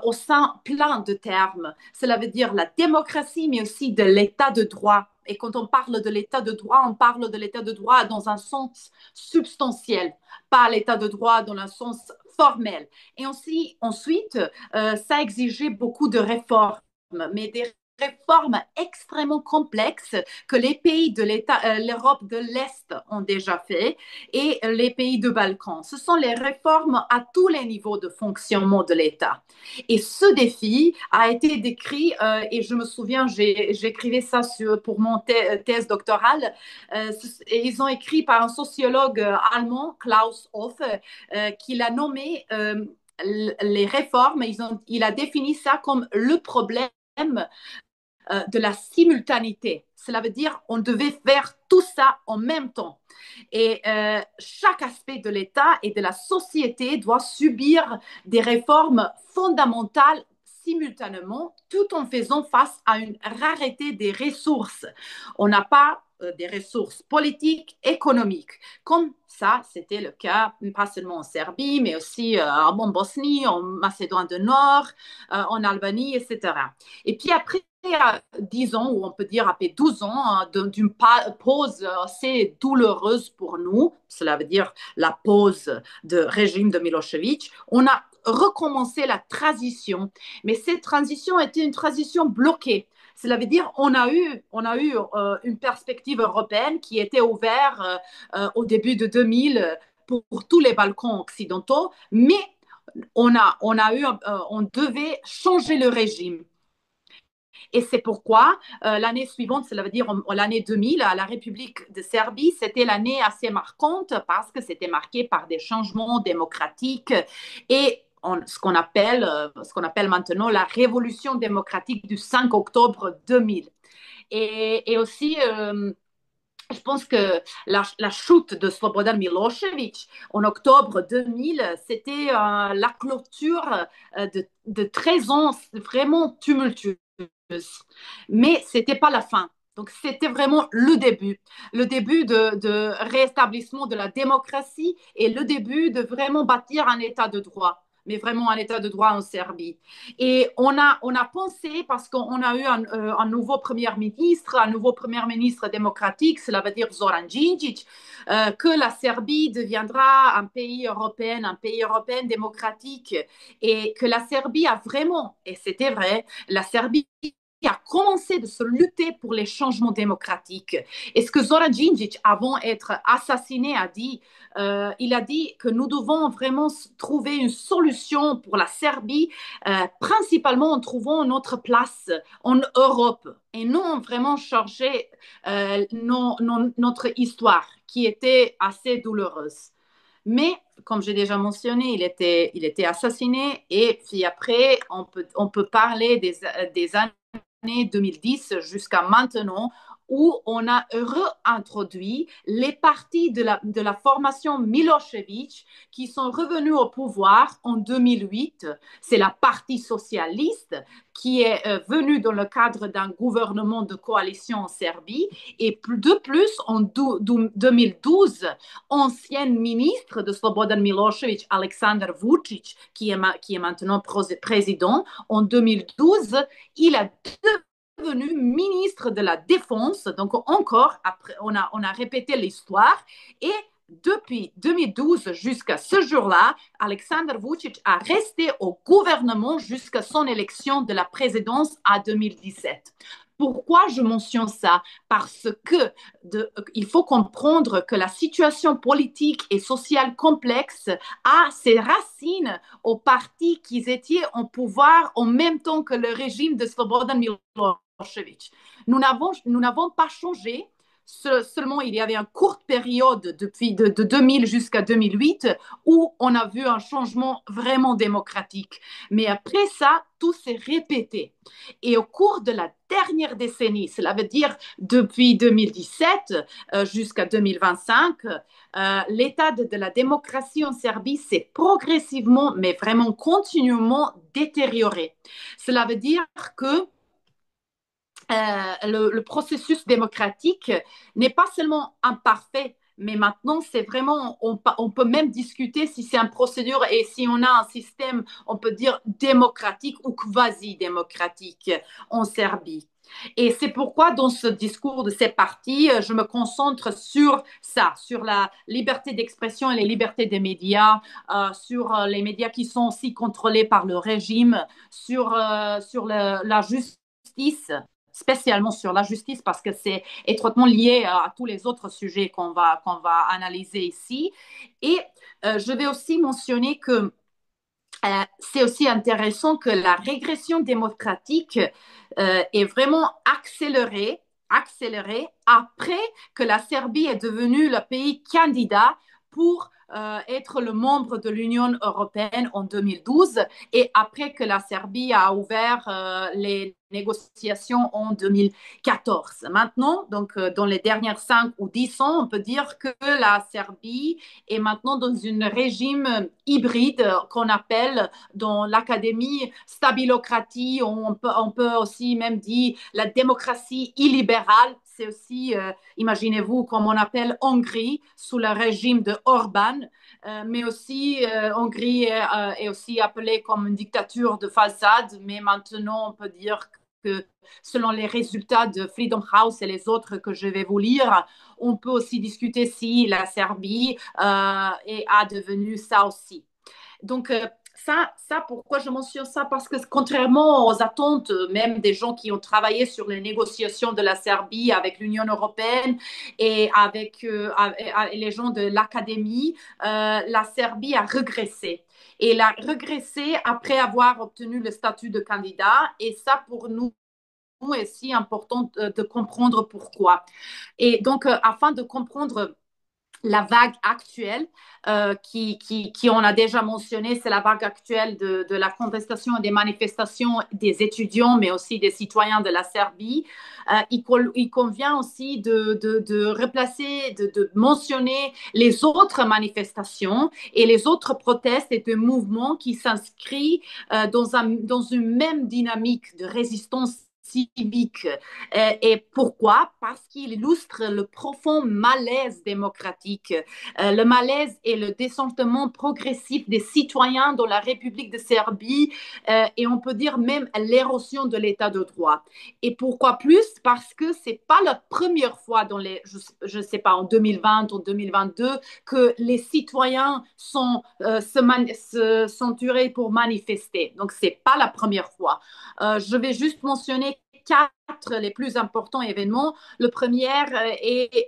au sein plein de termes. Cela veut dire la démocratie, mais aussi de l'état de droit. Et quand on parle de l'état de droit, on parle de l'état de droit dans un sens substantiel, pas l'état de droit dans un sens formel. Et aussi, ensuite, ça exigeait beaucoup de réformes, mais des réformes extrêmement complexes que les pays de l'Europe de l'Est ont déjà fait et les pays de Balkans. Ce sont les réformes à tous les niveaux de fonctionnement de l'État. Et ce défi a été décrit, et je me souviens, j'écrivais ça pour mon thèse doctorale, et ils ont écrit par un sociologue allemand, Klaus Hofe, qui l'a nommé les réformes, il a défini ça comme le problème de la simultanéité. Cela veut dire on devait faire tout ça en même temps. Et chaque aspect de l'État et de la société doit subir des réformes fondamentales simultanément, tout en faisant face à une rareté des ressources. On n'a pas des ressources politiques, économiques. Comme ça, c'était le cas, pas seulement en Serbie, mais aussi en Bosnie, en Macédoine du Nord, en Albanie, etc. Et puis après, 10 ans, ou on peut dire après 12 ans, d'une pause assez douloureuse pour nous, cela veut dire la pause de régime de Milosevic, on a recommencé la transition. Mais cette transition était une transition bloquée. Cela veut dire on a eu une perspective européenne qui était ouverte au début de 2000 pour tous les Balkans occidentaux, mais on devait changer le régime. Et c'est pourquoi l'année suivante, cela veut dire l'année 2000, à la République de Serbie, c'était l'année assez marquante parce que c'était marqué par des changements démocratiques et ce qu'on appelle maintenant la révolution démocratique du 5 octobre 2000. Et aussi, je pense que la chute de Slobodan Milosevic en octobre 2000, c'était la clôture de 13 ans vraiment tumultueux. Mais ce n'était pas la fin. Donc, c'était vraiment le début de rétablissement de la démocratie et le début de vraiment bâtir un état de droit, mais vraiment un état de droit en Serbie. Et on a pensé, parce qu'on a eu un nouveau premier ministre démocratique, cela veut dire Zoran Djindjic, que la Serbie deviendra un pays européen démocratique et que la Serbie a vraiment, et c'était vrai, la Serbie a commencé de se lutter pour les changements démocratiques. Et ce que Zoran Djindjic, avant d'être assassiné, a dit, il a dit que nous devons vraiment trouver une solution pour la Serbie, principalement en trouvant notre place en Europe et non vraiment changer notre histoire qui était assez douloureuse. Mais, comme j'ai déjà mentionné, il était assassiné et puis après, on peut parler des années 2010 jusqu'à maintenant où on a réintroduit les partis de la formation Milosevic qui sont revenus au pouvoir en 2008. C'est la partie socialiste qui est venue dans le cadre d'un gouvernement de coalition en Serbie. Et de plus, en 2012, ancienne ministre de Slobodan Milosevic, Aleksandar Vučić, qui est maintenant président, en 2012, il a devenu ministre de la Défense. Donc encore, après, on a répété l'histoire. Et depuis 2012 jusqu'à ce jour-là, Aleksandar Vučić a resté au gouvernement jusqu'à son élection de la présidence à 2017. Pourquoi je mentionne ça? Parce que il faut comprendre que la situation politique et sociale complexe a ses racines au parti qui était en pouvoir en même temps que le régime de Slobodan Milosevic. Nous n'avons pas changé. Seulement, il y avait une courte période depuis de 2000 jusqu'à 2008 où on a vu un changement vraiment démocratique. Mais après ça, tout s'est répété. Et au cours de la dernière décennie, cela veut dire depuis 2017 jusqu'à 2025, l'état de la démocratie en Serbie s'est progressivement, mais vraiment continuellement détérioré. Cela veut dire que le processus démocratique n'est pas seulement imparfait, mais maintenant, c'est vraiment, on peut même discuter si c'est une procédure et si on a un système, on peut dire, démocratique ou quasi-démocratique en Serbie. Et c'est pourquoi, dans ce discours de ces partis, je me concentre sur ça, sur la liberté d'expression et les libertés des médias, sur les médias qui sont aussi contrôlés par le régime, sur la justice, spécialement sur la justice parce que c'est étroitement lié à tous les autres sujets qu'on va analyser ici. Et je vais aussi mentionner que c'est aussi intéressant que la régression démocratique est vraiment accélérée après que la Serbie est devenue le pays candidat pour être le membre de l'Union européenne en 2012 et après que la Serbie a ouvert les négociations en 2014. Maintenant, donc dans les dernières 5 ou 10 ans, on peut dire que la Serbie est maintenant dans un régime hybride qu'on appelle dans l'académie stabilocratie, on peut aussi même dire la démocratie illibérale. C'est aussi, imaginez-vous, comme on appelle Hongrie sous le régime de Orban, mais aussi Hongrie est aussi appelée comme une dictature de façade, mais maintenant on peut dire que selon les résultats de Freedom House et les autres que je vais vous lire, on peut aussi discuter si la Serbie a devenu ça aussi. Donc, pourquoi je mentionne ça? Parce que contrairement aux attentes, même des gens qui ont travaillé sur les négociations de la Serbie avec l'Union européenne et avec les gens de l'académie, la Serbie a régressé. Et elle a régressé après avoir obtenu le statut de candidat. Et ça, pour nous, est si important de comprendre pourquoi. Et donc, afin de comprendre la vague actuelle qui on a déjà mentionné, c'est la vague actuelle de la contestation et des manifestations des étudiants, mais aussi des citoyens de la Serbie. Il convient aussi de replacer, de mentionner les autres manifestations et les autres protestes et de mouvements qui s'inscrivent dans une même dynamique de résistance civique. Et pourquoi? Parce qu'il illustre le profond malaise démocratique, le malaise et le désenchantement progressif des citoyens dans la République de Serbie, et on peut dire même l'érosion de l'état de droit. Et pourquoi plus? Parce que c'est pas la première fois dans les, je sais pas, en 2020 ou 2022 que les citoyens sont turés pour manifester. Donc c'est pas la première fois. Je vais juste mentionner quatre les plus importants événements. Le premier est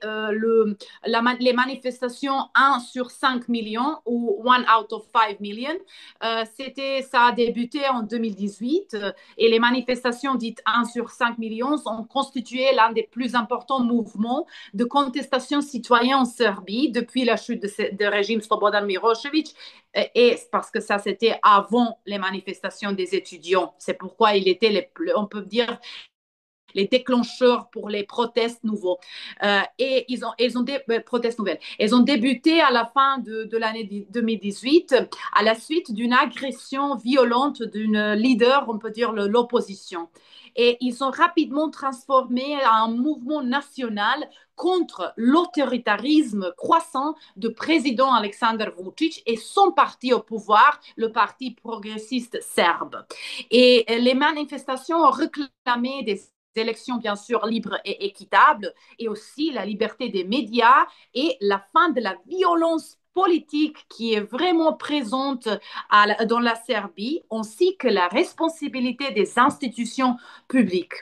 les manifestations 1 sur 5 millions ou 1 out of 5 millions. Ça a débuté en 2018 et les manifestations dites 1 sur 5 millions ont constitué l'un des plus importants mouvements de contestation citoyenne en Serbie depuis la chute du régime Slobodan Milošević, et parce que ça c'était avant les manifestations des étudiants. C'est pourquoi il était, on peut dire, les déclencheurs pour les protestes nouveaux. Et ils ont protestes nouvelles. Ils ont débuté à la fin de l'année 2018 à la suite d'une agression violente d'une leader, on peut dire l'opposition. Et ils ont rapidement transformé en un mouvement national contre l'autoritarisme croissant du président Aleksandar Vučić et son parti au pouvoir, le Parti progressiste serbe. Et les manifestations ont réclamé des élections bien sûr libres et équitables, et aussi la liberté des médias et la fin de la violence politique qui est vraiment présente dans la Serbie, ainsi que la responsabilité des institutions publiques.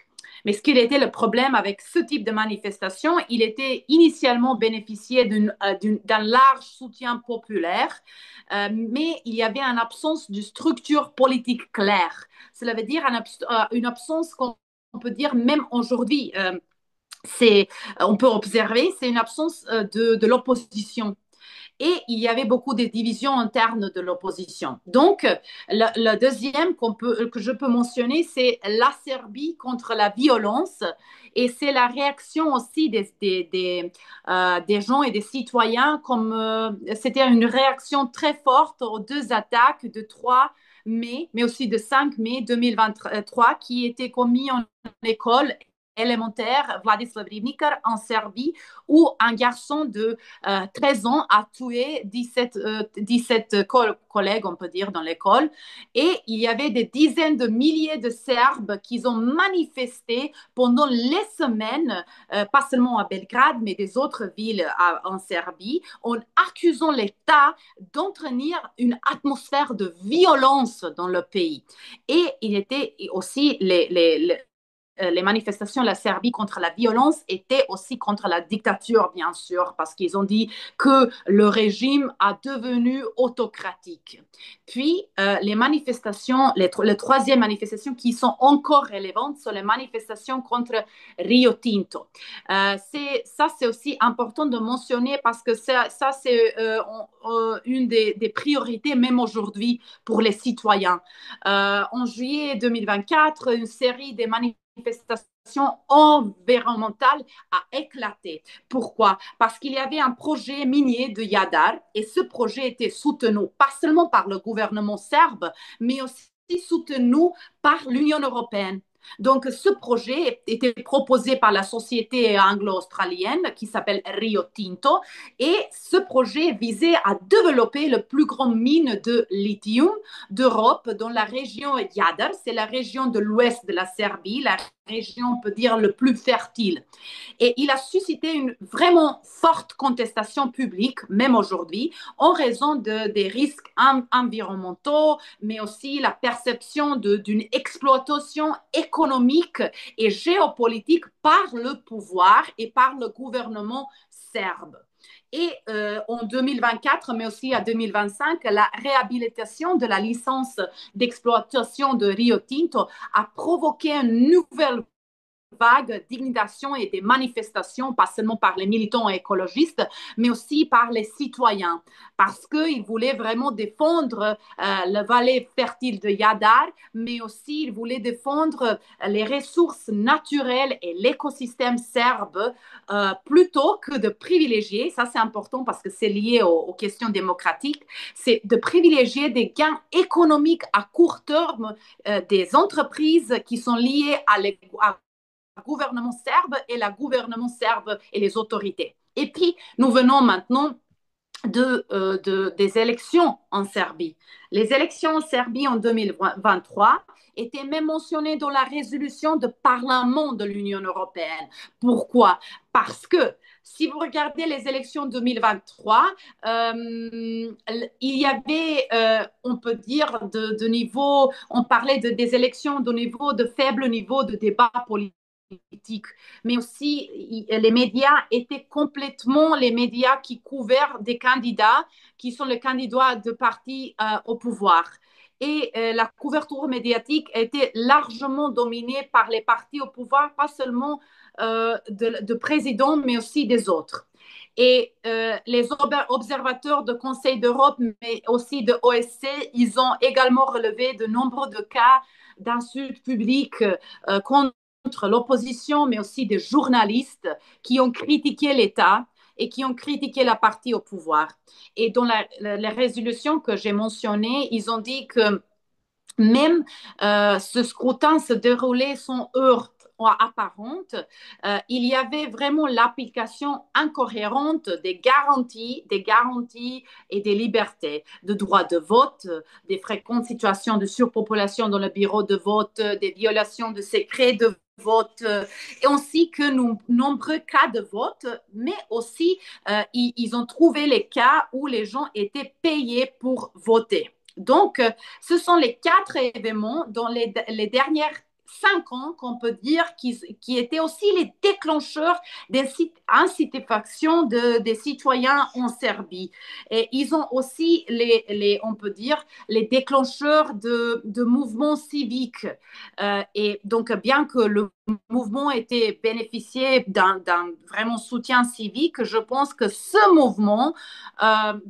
Mais ce qu'il était le problème avec ce type de manifestation, il était initialement bénéficié d'un large soutien populaire, mais il y avait une absence de structure politique claire. Cela veut dire une absence qu'on peut dire même aujourd'hui. On peut observer, c'est une absence de l'opposition. Et il y avait beaucoup de divisions internes de l'opposition. Donc, le deuxième que je peux mentionner, c'est la Serbie contre la violence. Et c'est la réaction aussi des gens et des citoyens, comme c'était une réaction très forte aux deux attaques de 3 mai, mais aussi de 5 mai 2023, qui étaient commis en école élémentaire Vladislav Ribnikar en Serbie, où un garçon de 13 ans a tué 17 collègues, on peut dire, dans l'école. Et il y avait des dizaines de milliers de Serbes qui ont manifesté pendant les semaines, pas seulement à Belgrade, mais des autres villes en Serbie, en accusant l'État d'entraîner une atmosphère de violence dans le pays. Et il était aussi les manifestations de la Serbie contre la violence étaient aussi contre la dictature, bien sûr, parce qu'ils ont dit que le régime a devenu autocratique. Puis, les manifestations, les troisième manifestations qui sont encore relevantes sont les manifestations contre Rio Tinto. Ça, c'est aussi important de mentionner parce que ça c'est une des priorités même aujourd'hui pour les citoyens. En juillet 2024, une série de manifestation environnementale a éclaté. Pourquoi? Parce qu'il y avait un projet minier de Jadar et ce projet était soutenu pas seulement par le gouvernement serbe, mais aussi soutenu par l'Union européenne. Donc, ce projet était proposé par la société anglo-australienne qui s'appelle Rio Tinto et ce projet visait à développer le plus grand mine de lithium d'Europe dans la région Jadar, c'est la région de l'ouest de la Serbie, la région, on peut dire, le plus fertile. Et il a suscité une vraiment forte contestation publique, même aujourd'hui, en raison des risques environnementaux, mais aussi la perception d'une exploitation économique et géopolitique par le pouvoir et par le gouvernement serbe. Et en 2024, mais aussi en 2025, la réhabilitation de la licence d'exploitation de Rio Tinto a provoqué une nouvelle vague d'indignation et des manifestations, pas seulement par les militants écologistes, mais aussi par les citoyens, parce qu'ils voulaient vraiment défendre le vallée fertile de Yadar, mais aussi ils voulaient défendre les ressources naturelles et l'écosystème serbe plutôt que de privilégier, ça c'est important parce que c'est lié aux questions démocratiques, c'est de privilégier des gains économiques à court terme des entreprises qui sont liées à gouvernement serbe et la gouvernement serbe et les autorités. Et puis, nous venons maintenant des élections en Serbie. Les élections en Serbie en 2023 étaient même mentionnées dans la résolution du Parlement de l'Union européenne. Pourquoi? Parce que si vous regardez les élections 2023, il y avait, on peut dire, de niveau, on parlait des élections de niveau de faible niveau de débat politique, mais aussi les médias étaient complètement les médias qui couvrent des candidats qui sont les candidats de partis au pouvoir. Et la couverture médiatique était largement dominée par les partis au pouvoir, pas seulement de présidents, mais aussi des autres. Et les observateurs de Conseil d'Europe, mais aussi de OSCE, ils ont également relevé de nombreux de cas d'insultes publiques contre l'opposition, mais aussi des journalistes qui ont critiqué l'État et qui ont critiqué la partie au pouvoir. Et dans la résolution que j'ai mentionnée, ils ont dit que même ce scrutin se déroulait sans heurts apparente, il y avait vraiment l'application incohérente des garanties et des libertés, de droit de vote, des fréquentes situations de surpopulation dans le bureau de vote, des violations de secrets de vote, et ainsi que nombreux cas de vote, mais aussi ils ont trouvé les cas où les gens étaient payés pour voter. Donc, ce sont les 4 événements dans les dernières 5 ans qu'on peut dire qui étaient aussi les déclencheurs d'incitation des citoyens en Serbie. Et ils ont aussi, on peut dire, les déclencheurs de mouvements civiques. Et donc, bien que le mouvement était bénéficié d'un vraiment soutien civique, je pense que ce mouvement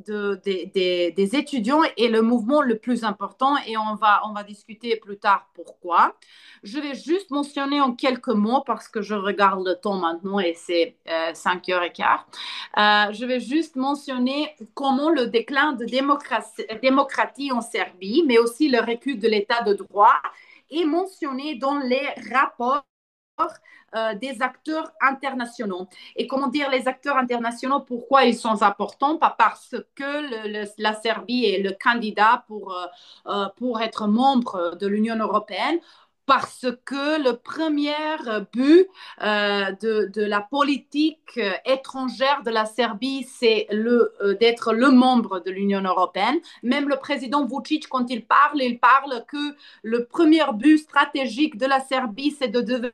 des étudiants est le mouvement le plus important et on va discuter plus tard pourquoi. Je vais juste mentionner en quelques mots parce que je regarde le temps maintenant et c'est 5h15. Je vais juste mentionner comment le déclin de démocratie en Serbie, mais aussi le recul de l'état de droit est mentionné dans les rapports des acteurs internationaux. Et comment dire les acteurs internationaux, pourquoi ils sont importants? Pas parce que la Serbie est le candidat pour être membre de l'Union européenne, parce que le premier but de la politique étrangère de la Serbie, c'est d'être le membre de l'Union européenne. Même le président Vučić, quand il parle que le premier but stratégique de la Serbie, c'est de devenir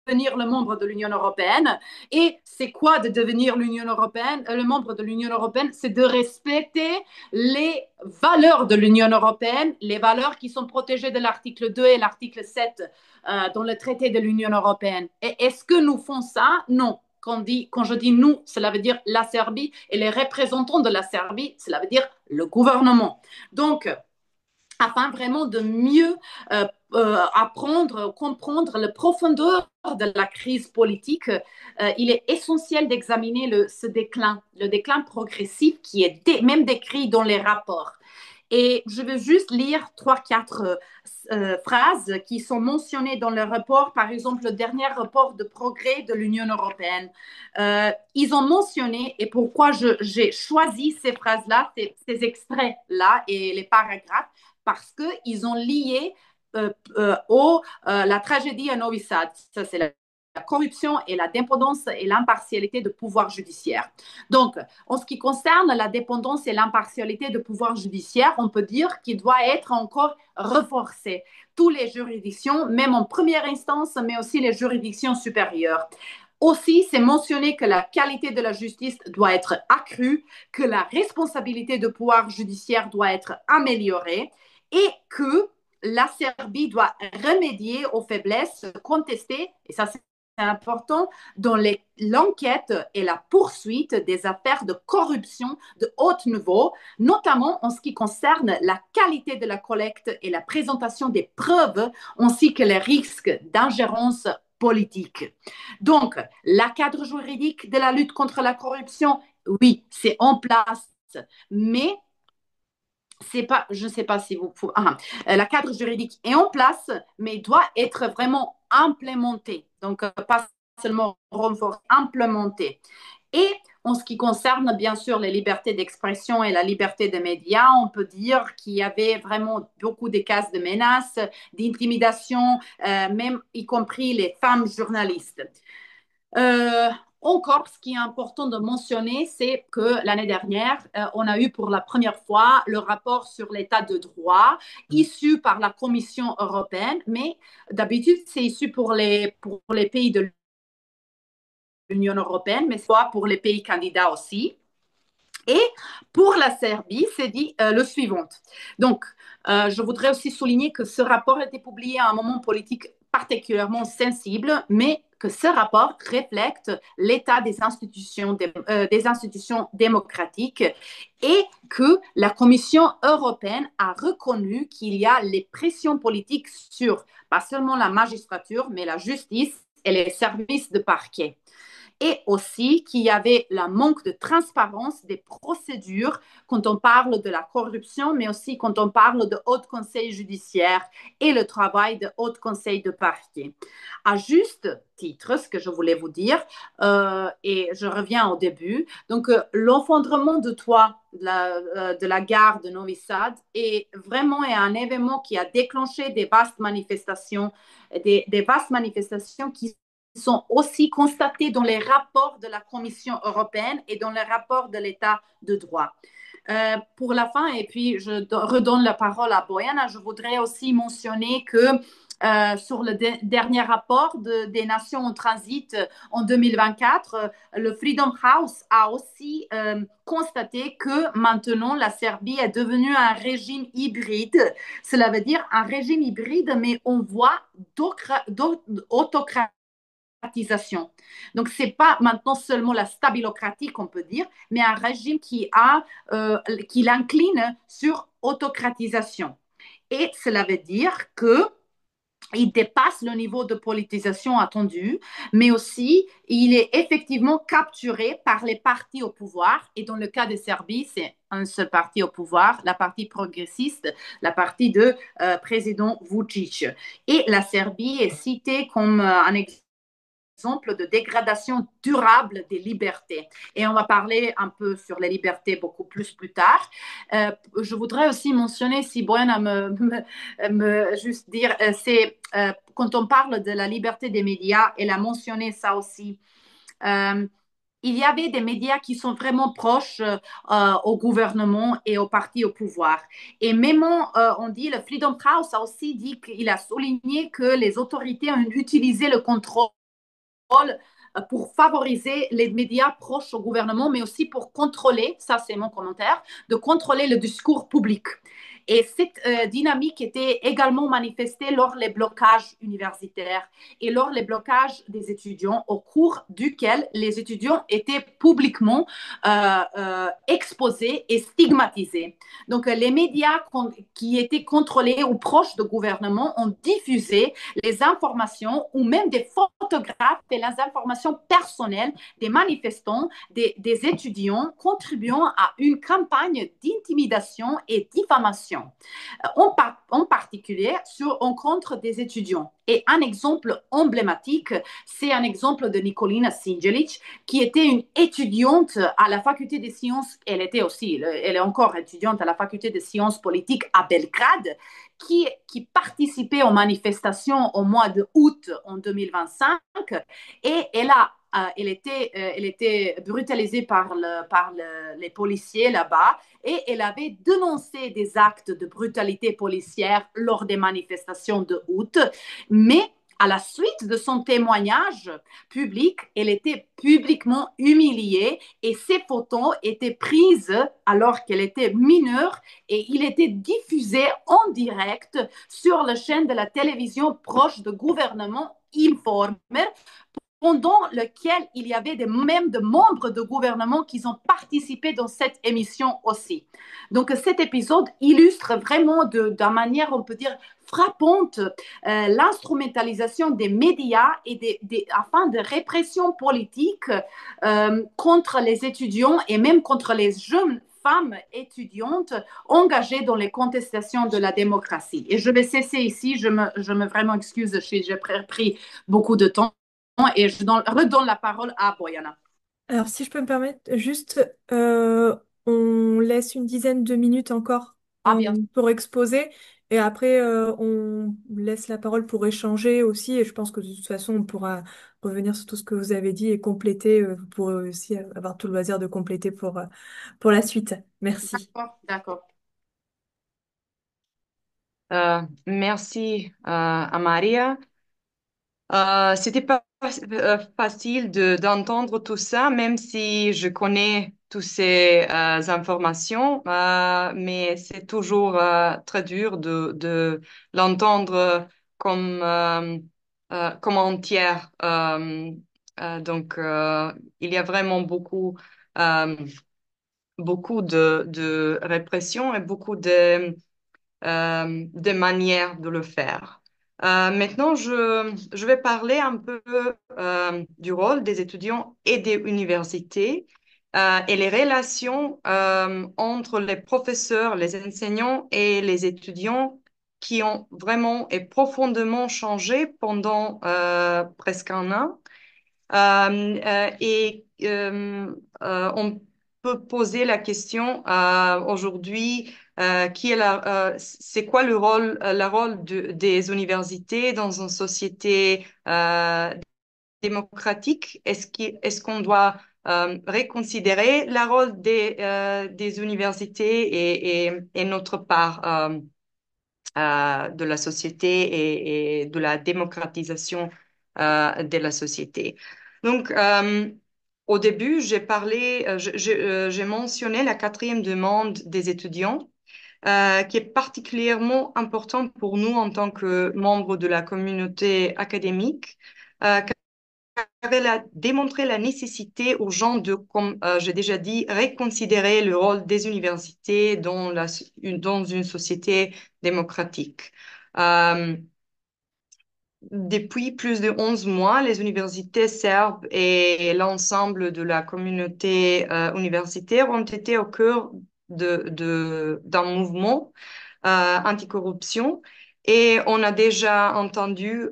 le membre de l'Union européenne. Et c'est quoi de devenir le membre de l'Union européenne? C'est de respecter les valeurs de l'Union européenne, les valeurs qui sont protégées de l'article 2 et l'article 7 dans le traité de l'Union européenne. Et est-ce que nous faisons ça? Non. Quand je dis nous, cela veut dire la Serbie et les représentants de la Serbie, cela veut dire le gouvernement. Donc, afin vraiment de mieux apprendre, comprendre la profondeur de la crise politique, il est essentiel d'examiner ce déclin, le déclin progressif qui est même décrit dans les rapports. Et je vais juste lire 3-4 phrases qui sont mentionnées dans le rapport, par exemple le dernier rapport de progrès de l'Union européenne. Ils ont mentionné, et pourquoi j'ai choisi ces phrases-là, ces extraits-là et les paragraphes, parce qu'ils ont lié la tragédie à Novi Sad. Ça, c'est la corruption et la dépendance et l'impartialité du pouvoir judiciaire. Donc, en ce qui concerne la dépendance et l'impartialité du pouvoir judiciaire, on peut dire qu'il doit être encore renforcé. Toutes les juridictions, même en première instance, mais aussi les juridictions supérieures. Aussi, c'est mentionné que la qualité de la justice doit être accrue, que la responsabilité du pouvoir judiciaire doit être améliorée et que la Serbie doit remédier aux faiblesses contestées, et ça important dans l'enquête et la poursuite des affaires de corruption de haut niveau, notamment en ce qui concerne la qualité de la collecte et la présentation des preuves, ainsi que les risques d'ingérence politique. Donc, la cadre juridique de la lutte contre la corruption, oui, c'est en place, mais c'est pas, je ne sais pas si vous pouvez. La cadre juridique est en place, mais doit être vraiment implémenté. Donc, pas seulement renforcé, implémenté. Et en ce qui concerne, bien sûr, les libertés d'expression et la liberté des médias, on peut dire qu'il y avait vraiment beaucoup de cas de menaces, d'intimidation, même y compris les femmes journalistes. Euh, Encore, ce qui est important de mentionner, c'est que l'année dernière, on a eu pour la première fois le rapport sur l'état de droit issu par la Commission européenne, mais d'habitude, c'est issu pour les pays de l'Union européenne, mais soit pour les pays candidats aussi. Et pour la Serbie, c'est dit le suivant. Donc, je voudrais aussi souligner que ce rapport a été publié à un moment politique particulièrement sensible, mais que ce rapport reflète l'état des institutions démocratiques et que la Commission européenne a reconnu qu'il y a les pressions politiques sur pas seulement la magistrature, mais la justice et les services de parquet et aussi qu'il y avait le manque de transparence des procédures quand on parle de la corruption, mais aussi quand on parle de haut conseil judiciaire et le travail de haut conseil de parquet. À juste titre, ce que je voulais vous dire, et je reviens au début, donc l'effondrement de toit de la gare de Novi Sad est vraiment un événement qui a déclenché des vastes manifestations qui sont aussi constatés dans les rapports de la Commission européenne et dans les rapports de l'État de droit. Pour la fin, et puis je redonne la parole à Boyana, je voudrais aussi mentionner que sur le dernier rapport des nations en transit en 2024, le Freedom House a aussi constaté que maintenant la Serbie est devenue un régime hybride. Cela veut dire un régime hybride, mais on voit autocratie. Donc, ce n'est pas maintenant seulement la stabilocratie qu'on peut dire, mais un régime qui l'incline sur autocratisation. Et cela veut dire que il dépasse le niveau de politisation attendu, mais aussi il est effectivement capturé par les partis au pouvoir. Et dans le cas de Serbie, c'est un seul parti au pouvoir, la partie progressiste, la partie de président Vucic. Et la Serbie est citée comme un exemple de dégradation durable des libertés. Et on va parler un peu sur les libertés beaucoup plus tard. Je voudrais aussi mentionner, si Boyana me juste dire, c'est quand on parle de la liberté des médias, elle a mentionné ça aussi. Euh, il y avait des médias qui sont vraiment proches au gouvernement et au parti au pouvoir. Et même, on dit, le Freedom House a aussi dit qu'il a souligné que les autorités ont utilisé le contrôle pour favoriser les médias proches au gouvernement, mais aussi pour contrôler, ça c'est mon commentaire, de contrôler le discours public. Et cette dynamique était également manifestée lors des blocages universitaires et lors des blocages des étudiants, au cours duquel les étudiants étaient publiquement exposés et stigmatisés. Donc, les médias qui étaient contrôlés ou proches du gouvernement ont diffusé les informations ou même des photographes et les informations personnelles des manifestants, des étudiants, contribuant à une campagne d'intimidation et diffamation, en particulier sur rencontre des étudiants. Et un exemple emblématique, c'est un exemple de Nikolina Sinjelic, qui était une étudiante à la faculté des sciences, elle est encore étudiante à la faculté des sciences politiques à Belgrade, qui participait aux manifestations au mois de août en 2025 et elle était brutalisée par les policiers là-bas et elle avait dénoncé des actes de brutalité policière lors des manifestations de août, mais à la suite de son témoignage public, elle était publiquement humiliée et ses photos étaient prises alors qu'elle était mineure et il était diffusé en direct sur la chaîne de la télévision proche du gouvernement Informer pendant lequel il y avait même des membres de gouvernement qui ont participé dans cette émission aussi. Donc cet épisode illustre vraiment d'une manière, on peut dire, frappante l'instrumentalisation des médias et afin de répression politique contre les étudiants et même contre les jeunes femmes étudiantes engagées dans les contestations de la démocratie. Et je vais cesser ici, je me vraiment excuse, j'ai pris beaucoup de temps et je redonne la parole à Boyana. Alors, si je peux me permettre, juste, on laisse une dizaine de minutes encore Ah, bien sûr. pour exposer et après, on laisse la parole pour échanger aussi. Et je pense que de toute façon, on pourra revenir sur tout ce que vous avez dit et compléter. Vous pourrez aussi avoir tout le loisir de compléter pour la suite. Merci. D'accord, d'accord. Merci à Maria. C'était pas facile d'entendre tout ça, même si je connais toutes ces informations, mais c'est toujours très dur de l'entendre comme, comme entière. Il y a vraiment euh, beaucoup de répression et beaucoup de manières de le faire. Maintenant, je vais parler un peu du rôle des étudiants et des universités et les relations entre les professeurs, les enseignants et les étudiants qui ont vraiment et profondément changé pendant presque un an. On peut poser la question aujourd'hui, c'est quoi le rôle des universités dans une société démocratique? Est-ce qu'on doit reconsidérer le rôle des universités et notre part de la société et de la démocratisation de la société. Donc, au début, j'ai mentionné la quatrième demande des étudiants, qui est particulièrement importante pour nous en tant que membres de la communauté académique, car elle a démontré la nécessité aux gens de, comme j'ai déjà dit, reconsidérer le rôle des universités dans une société démocratique. Euh, Depuis plus de 11 mois, les universités serbes et l'ensemble de la communauté universitaire ont été au cœur d'un mouvement anticorruption et on a déjà entendu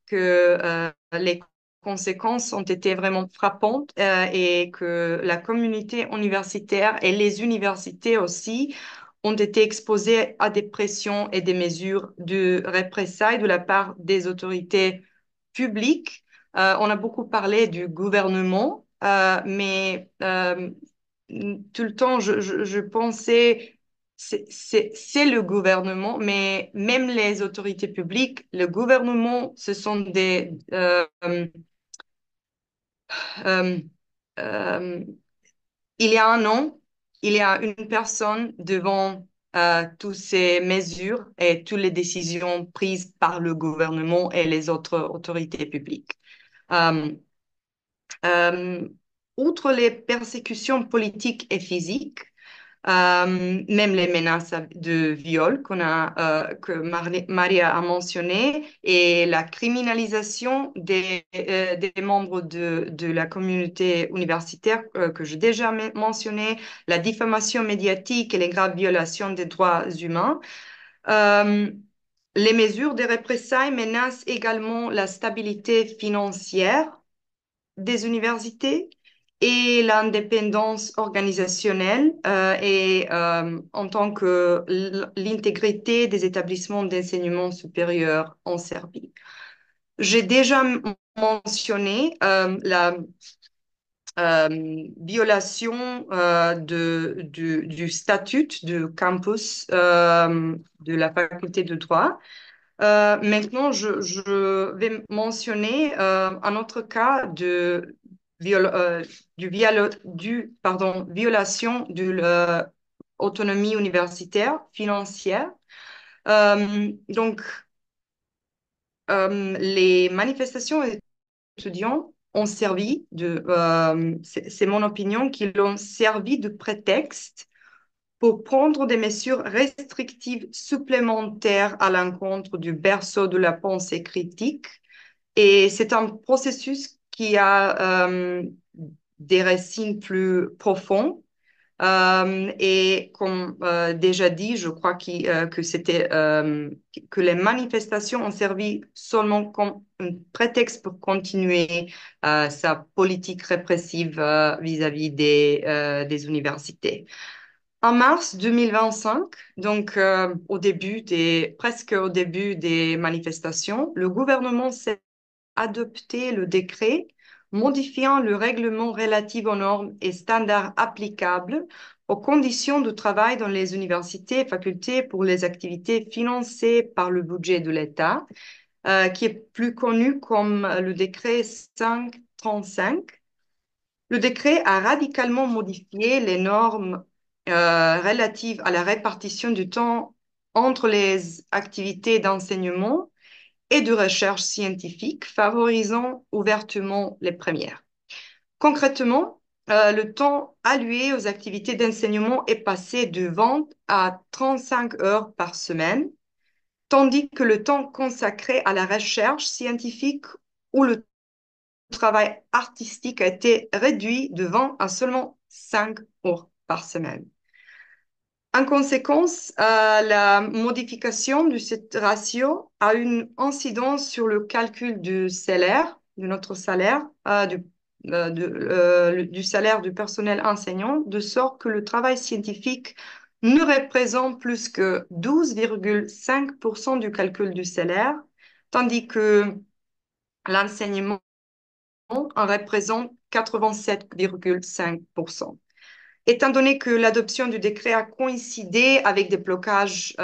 que les conséquences ont été vraiment frappantes et que la communauté universitaire et les universités aussi ont été exposés à des pressions et des mesures de représailles de la part des autorités publiques. On a beaucoup parlé du gouvernement, mais tout le temps, je pensais, c'est le gouvernement, mais même les autorités publiques, le gouvernement, ce sont euh, euh, il y a un an, il y a une personne devant toutes ces mesures et toutes les décisions prises par le gouvernement et les autres autorités publiques. Euh, euh, Outre les persécutions politiques et physiques, même les menaces de viol que Maria a mentionné et la criminalisation des membres de la communauté universitaire que j'ai déjà mentionné, la diffamation médiatique et les graves violations des droits humains. Euh, les mesures de représailles menacent également la stabilité financière des universités et l'indépendance organisationnelle en tant que l'intégrité des établissements d'enseignement supérieur en Serbie. J'ai déjà mentionné la violation du statut du campus de la faculté de droit. Maintenant, je vais mentionner un autre cas violation de l'autonomie universitaire financière. Donc, les manifestations étudiants ont servi c'est mon opinion, qu'ils ont servi de prétexte pour prendre des mesures restrictives supplémentaires à l'encontre du berceau de la pensée critique. Et c'est un processus qui a des racines plus profondes. Et comme déjà dit, je crois que les manifestations ont servi seulement comme un prétexte pour continuer sa politique répressive vis-à-vis des universités. En mars 2025, donc presque au début des manifestations, le gouvernement s'est adopté le décret modifiant le règlement relatif aux normes et standards applicables aux conditions de travail dans les universités et facultés pour les activités financées par le budget de l'État, qui est plus connu comme le décret 535. Le décret a radicalement modifié les normes relatives à la répartition du temps entre les activités d'enseignement et de recherche scientifique, favorisant ouvertement les premières. Concrètement, le temps alloué aux activités d'enseignement est passé de 20 à 35 heures par semaine, tandis que le temps consacré à la recherche scientifique ou le travail artistique a été réduit de 20 à seulement 5 heures par semaine. En conséquence, la modification de cette ratio a une incidence sur le calcul du salaire, de notre salaire, du salaire du personnel enseignant, de sorte que le travail scientifique ne représente plus que 12,5% du calcul du salaire, tandis que l'enseignement en représente 87,5%. Étant donné que l'adoption du décret a coïncidé avec des blocages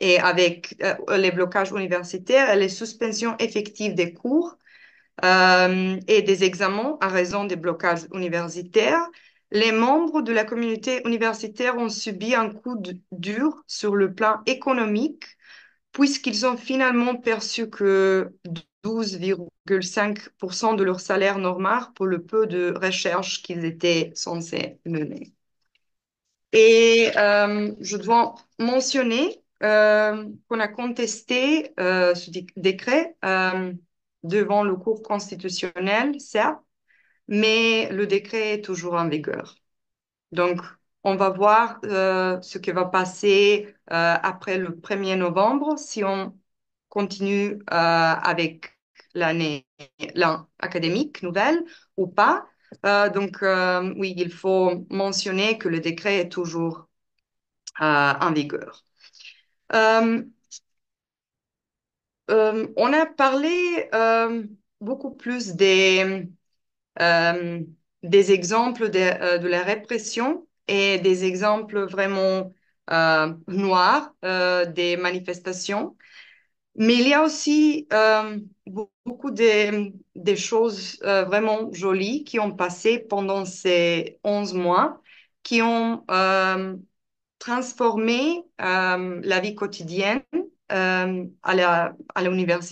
et avec les blocages universitaires et les suspensions effectives des cours et des examens à raison des blocages universitaires, les membres de la communauté universitaire ont subi un coup dur sur le plan économique puisqu'ils ont finalement perçu que 12,5% de leur salaire normal pour le peu de recherche qu'ils étaient censés mener. Et je dois mentionner qu'on a contesté ce décret devant le cour constitutionnel, certes, mais le décret est toujours en vigueur. Donc, on va voir ce qui va passer après le 1er novembre si on continue avec l'année académique nouvelle ou pas. Oui, il faut mentionner que le décret est toujours en vigueur. On a parlé beaucoup plus des exemples de la répression et des exemples vraiment noirs des manifestations. Mais il y a aussi beaucoup des choses vraiment jolies qui ont passé pendant ces 11 mois, qui ont transformé la vie quotidienne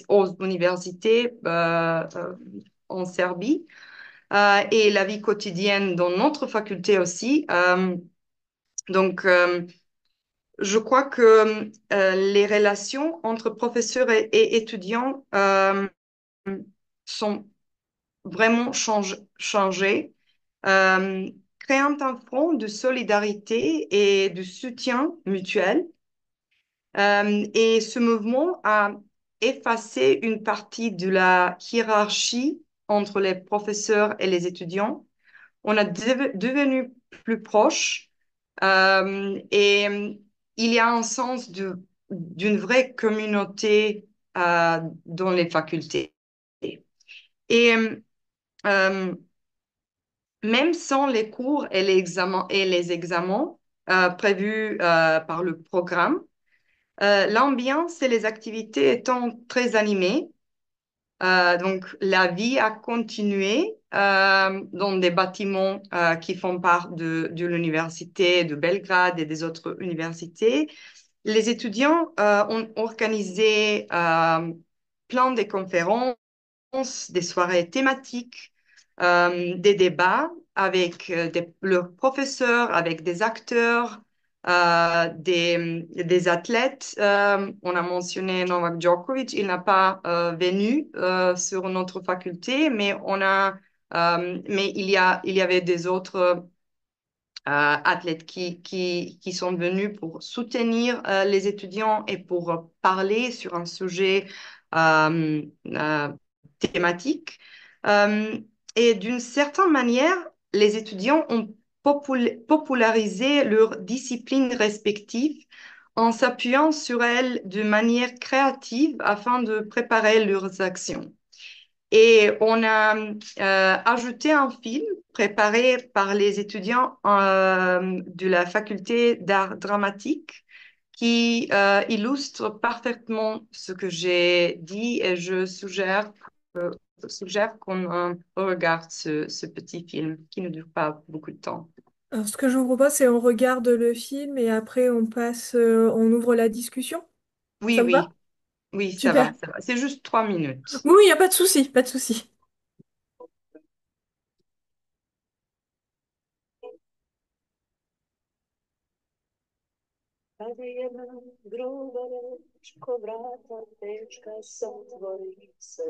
aux universités en Serbie et la vie quotidienne dans notre faculté aussi. Je crois que les relations entre professeurs et étudiants sont vraiment changées, créant un front de solidarité et de soutien mutuel. Et ce mouvement a effacé une partie de la hiérarchie entre les professeurs et les étudiants. On a devenu plus proches et il y a un sens d'une vraie communauté dans les facultés. Et euh, même sans les cours et les examens prévus par le programme, l'ambiance et les activités étant très animées, donc la vie a continué dans des bâtiments qui font part de l'université de Belgrade et des autres universités. Les étudiants ont organisé plein de conférences des soirées thématiques, des débats avec leurs professeurs, avec des acteurs, des athlètes. On a mentionné Novak Djokovic, il n'a pas venu sur notre faculté, mais il y avait des autres athlètes qui sont venus pour soutenir les étudiants et pour parler sur un sujet euh, euh, thématique. Euh, et d'une certaine manière, les étudiants ont popularisé leurs disciplines respectives en s'appuyant sur elles de manière créative afin de préparer leurs actions. Et on a ajouté un film préparé par les étudiants de la faculté d'art dramatique qui illustre parfaitement ce que j'ai dit et je suggère qu'on regarde ce petit film qui ne dure pas beaucoup de temps. Alors, ce que je vous propose, c'est on regarde le film et après on passe, on ouvre la discussion. Oui, Ça vous va? oui, oui, ça va, Super. ça va. C'est juste 3 minutes. Oui, oui, il n'y a pas de souci, pas de souci. Kad je jedna gruba reč ko vrata teška se otvori se.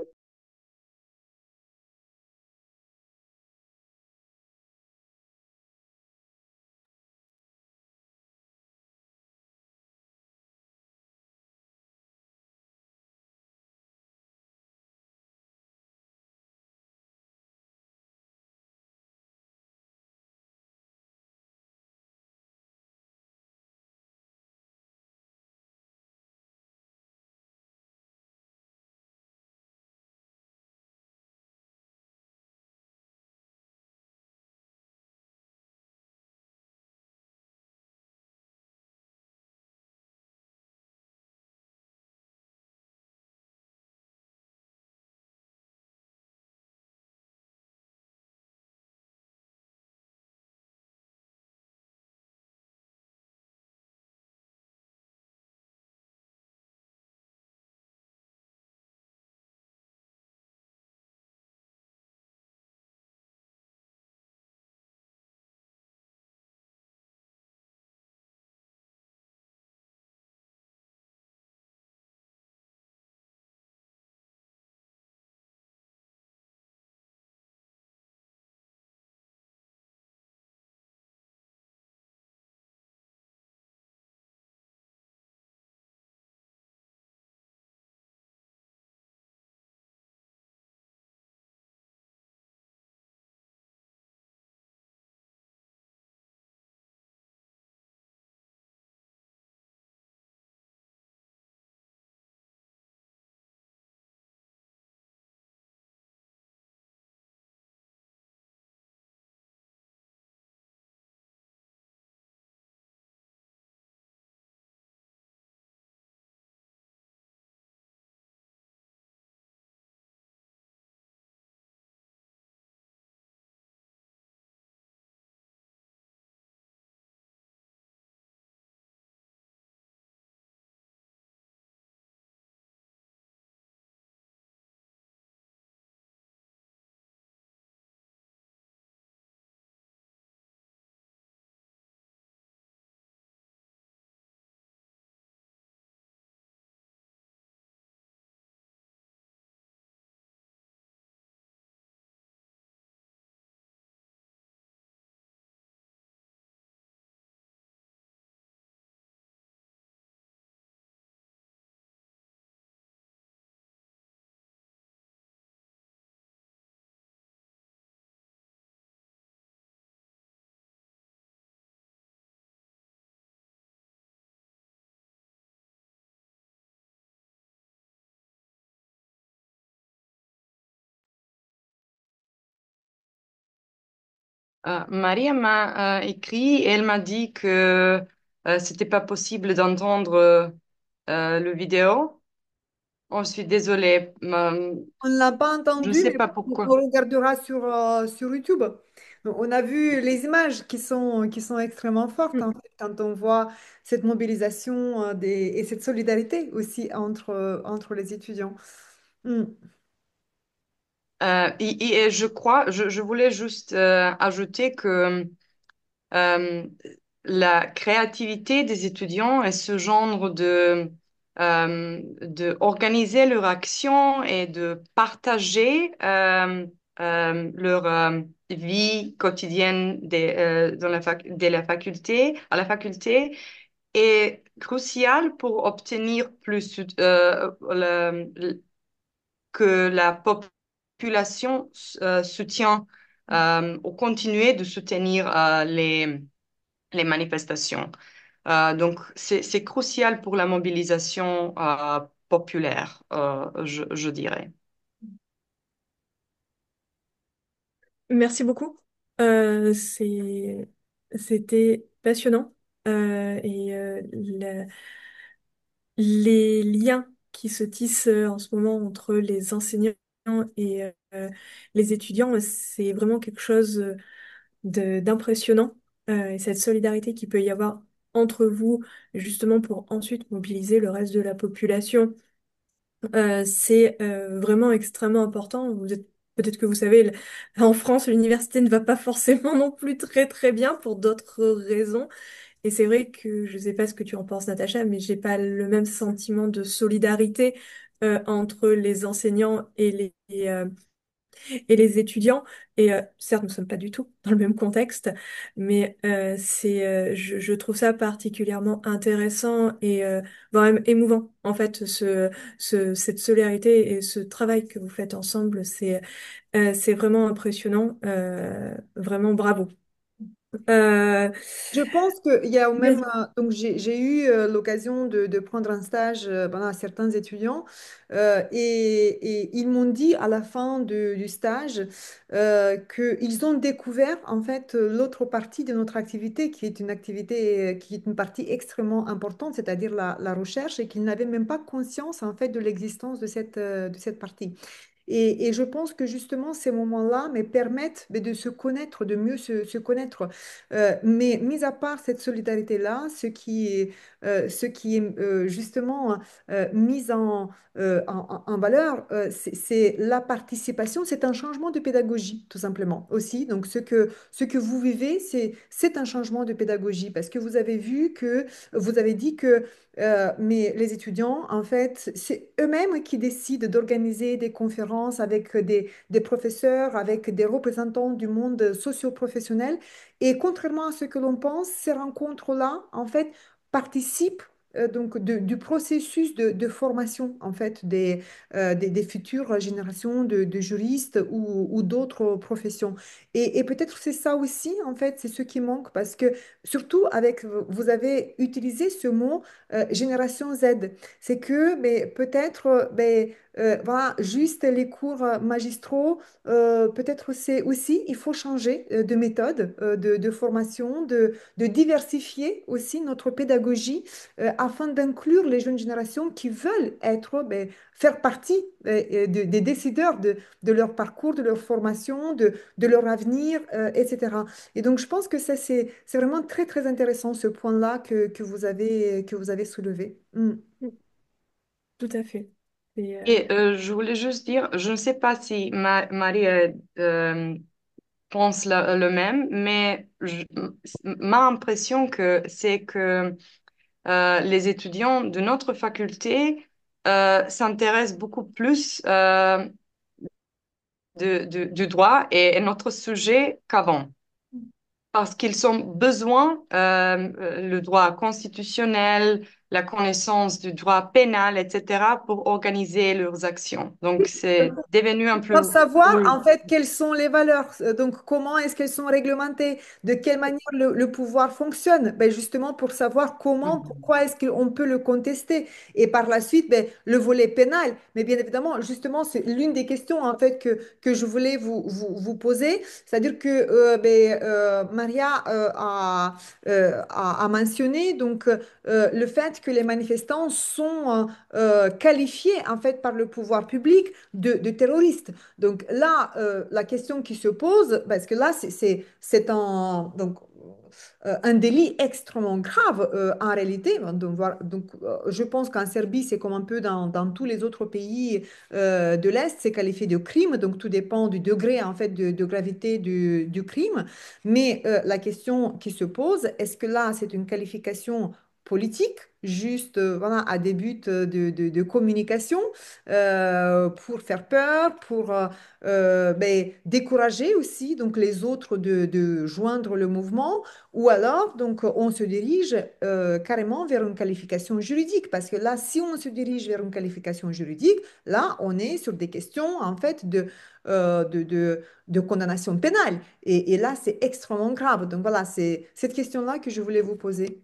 Maria m'a écrit et elle m'a dit que c'était pas possible d'entendre le vidéo. Oh, je suis désolée. On ne l'a pas Je entendu, sais mais pas on pourquoi. regardera sur YouTube. On a vu les images qui sont extrêmement fortes en fait, quand on voit cette mobilisation et cette solidarité aussi entre les étudiants. Mm. Et je crois, je voulais juste ajouter que euh, la créativité des étudiants est ce genre de organiser leur action et de partager leur vie quotidienne dans de la faculté, à la faculté est crucial pour obtenir plus que la population soutient ou continuer de soutenir les manifestations. Donc, c'est crucial pour la mobilisation populaire, je dirais. Merci beaucoup. C'était passionnant. Les liens qui se tissent en ce moment entre les enseignants et les étudiants, c'est vraiment quelque chose d'impressionnant. Et cette solidarité qu'il peut y avoir entre vous, justement pour ensuite mobiliser le reste de la population, c'est vraiment extrêmement important. Peut-être que vous savez, en France, l'université ne va pas forcément non plus très très bien pour d'autres raisons. Et c'est vrai que je sais pas ce que tu en penses, Natacha, mais j'ai pas le même sentiment de solidarité entre les enseignants et les étudiants. Et certes, nous ne sommes pas du tout dans le même contexte, mais je trouve ça particulièrement intéressant et vraiment émouvant. En fait, cette solidarité et ce travail que vous faites ensemble, c'est vraiment impressionnant. Vraiment bravo. Euh, Je pense qu'il y a même, vas-y. donc j'ai eu l'occasion de prendre un stage pendant certains étudiants et ils m'ont dit à la fin du stage qu'ils ont découvert en fait l'autre partie de notre activité qui est une activité qui est une partie extrêmement importante, c'est-à-dire la recherche et qu'ils n'avaient même pas conscience en fait de l'existence de cette partie. Et je pense que justement ces moments-là me permettent de se connaître, de mieux se connaître. Mais mis à part cette solidarité-là, ce qui est justement mis en valeur, c'est la participation, c'est un changement de pédagogie, tout simplement aussi. Donc ce que vous vivez, c'est un changement de pédagogie parce que vous avez vu que, vous avez dit que mais les étudiants, en fait, c'est eux-mêmes qui décident d'organiser des conférences avec des professeurs, avec des représentants du monde socio-professionnel. Et contrairement à ce que l'on pense, ces rencontres-là, en fait, participent donc du processus de formation en fait des futures générations de juristes ou d'autres professions. Et peut-être c'est ça aussi en fait, c'est ce qui manque parce que surtout avec, vous avez utilisé ce mot génération Z. C'est que mais peut-être voilà, juste les cours magistraux, peut-être c'est aussi, il faut changer de méthode de formation, de diversifier aussi notre pédagogie afin d'inclure les jeunes générations qui veulent être, faire partie des décideurs de leur parcours, de leur formation, de leur avenir, etc. Et donc, je pense que ça, c'est vraiment très, très intéressant ce point-là que vous avez soulevé. Mm. Tout à fait. Et, Et je voulais juste dire, je ne sais pas si Marie pense le même, mais ma impression c'est que les étudiants de notre faculté s'intéressent beaucoup plus du droit et notre sujet qu'avant. Parce qu'ils ont besoin le droit constitutionnel, la connaissance du droit pénal, etc., pour organiser leurs actions. Donc, c'est devenu un Pour peu savoir plus... en fait quelles sont les valeurs, donc comment est-ce qu'elles sont réglementées, de quelle manière le pouvoir fonctionne, justement pour savoir comment, pourquoi est-ce qu'on peut le contester. Et par la suite, le volet pénal. Mais bien évidemment, justement, c'est l'une des questions en fait que je voulais vous poser. C'est-à-dire que Maria a mentionné donc, le fait que les manifestants sont qualifiés en fait par le pouvoir public de terroristes. Donc là, la question qui se pose, parce que là, c'est un... Donc, un délit extrêmement grave en réalité. Je pense qu'en Serbie, c'est comme un peu dans tous les autres pays de l'Est, c'est qualifié de crime. Donc tout dépend du degré en fait de gravité du crime. Mais la question qui se pose, est-ce que là, c'est une qualification politique, juste voilà, à des buts de communication pour faire peur, pour ben, décourager aussi donc les autres de joindre le mouvement, ou alors donc on se dirige carrément vers une qualification juridique, parce que là, si on se dirige vers une qualification juridique, là, on est sur des questions en fait de condamnation pénale. Et là, c'est extrêmement grave. Donc voilà, c'est cette question-là que je voulais vous poser.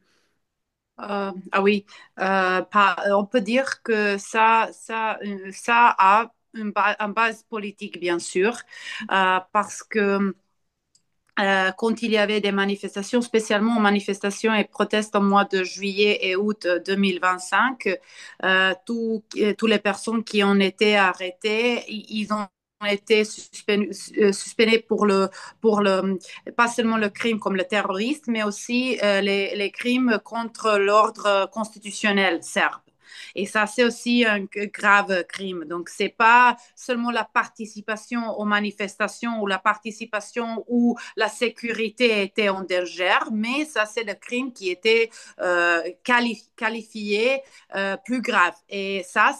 Ah oui, on peut dire que ça a une base politique, bien sûr, parce que quand il y avait des manifestations, spécialement manifestations et protestes en mois de juillet et août 2025, toutes les personnes qui ont été arrêtées, ils ont été suspendus pour le, pas seulement le crime comme le terrorisme, mais aussi les crimes contre l'ordre constitutionnel serbe. Et ça, c'est aussi un grave crime. Donc, c'est pas seulement la participation aux manifestations ou la participation où la sécurité était en danger, mais ça, c'est le crime qui était qualifié plus grave. Et ça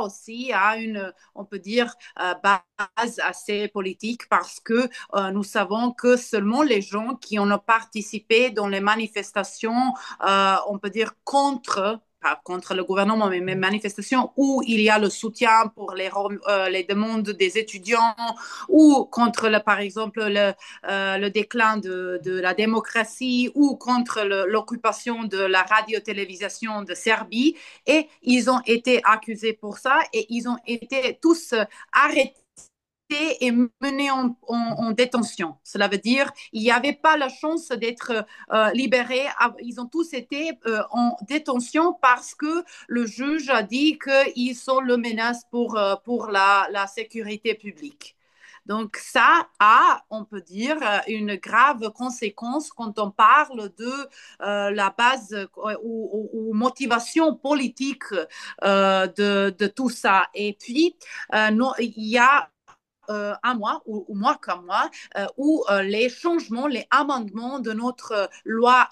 aussi a une, on peut dire, base assez politique parce que nous savons que seulement les gens qui ont participé dans les manifestations, on peut dire pas contre le gouvernement, mais même manifestations où il y a le soutien pour les demandes des étudiants ou contre, par exemple, le déclin de la démocratie ou contre l'occupation de la radio-télévision de Serbie. Et ils ont été accusés pour ça et ils ont été tous arrêtés et menés en détention. Cela veut dire qu'il n'y avait pas la chance d'être libérés. Ils ont tous été en détention parce que le juge a dit qu'ils sont le menace pour la sécurité publique. Donc ça a, on peut dire, une grave conséquence quand on parle de la base ou motivation politique de tout ça. Et puis, non, il y a un mois ou mois comme moi, où les changements, les amendements de notre loi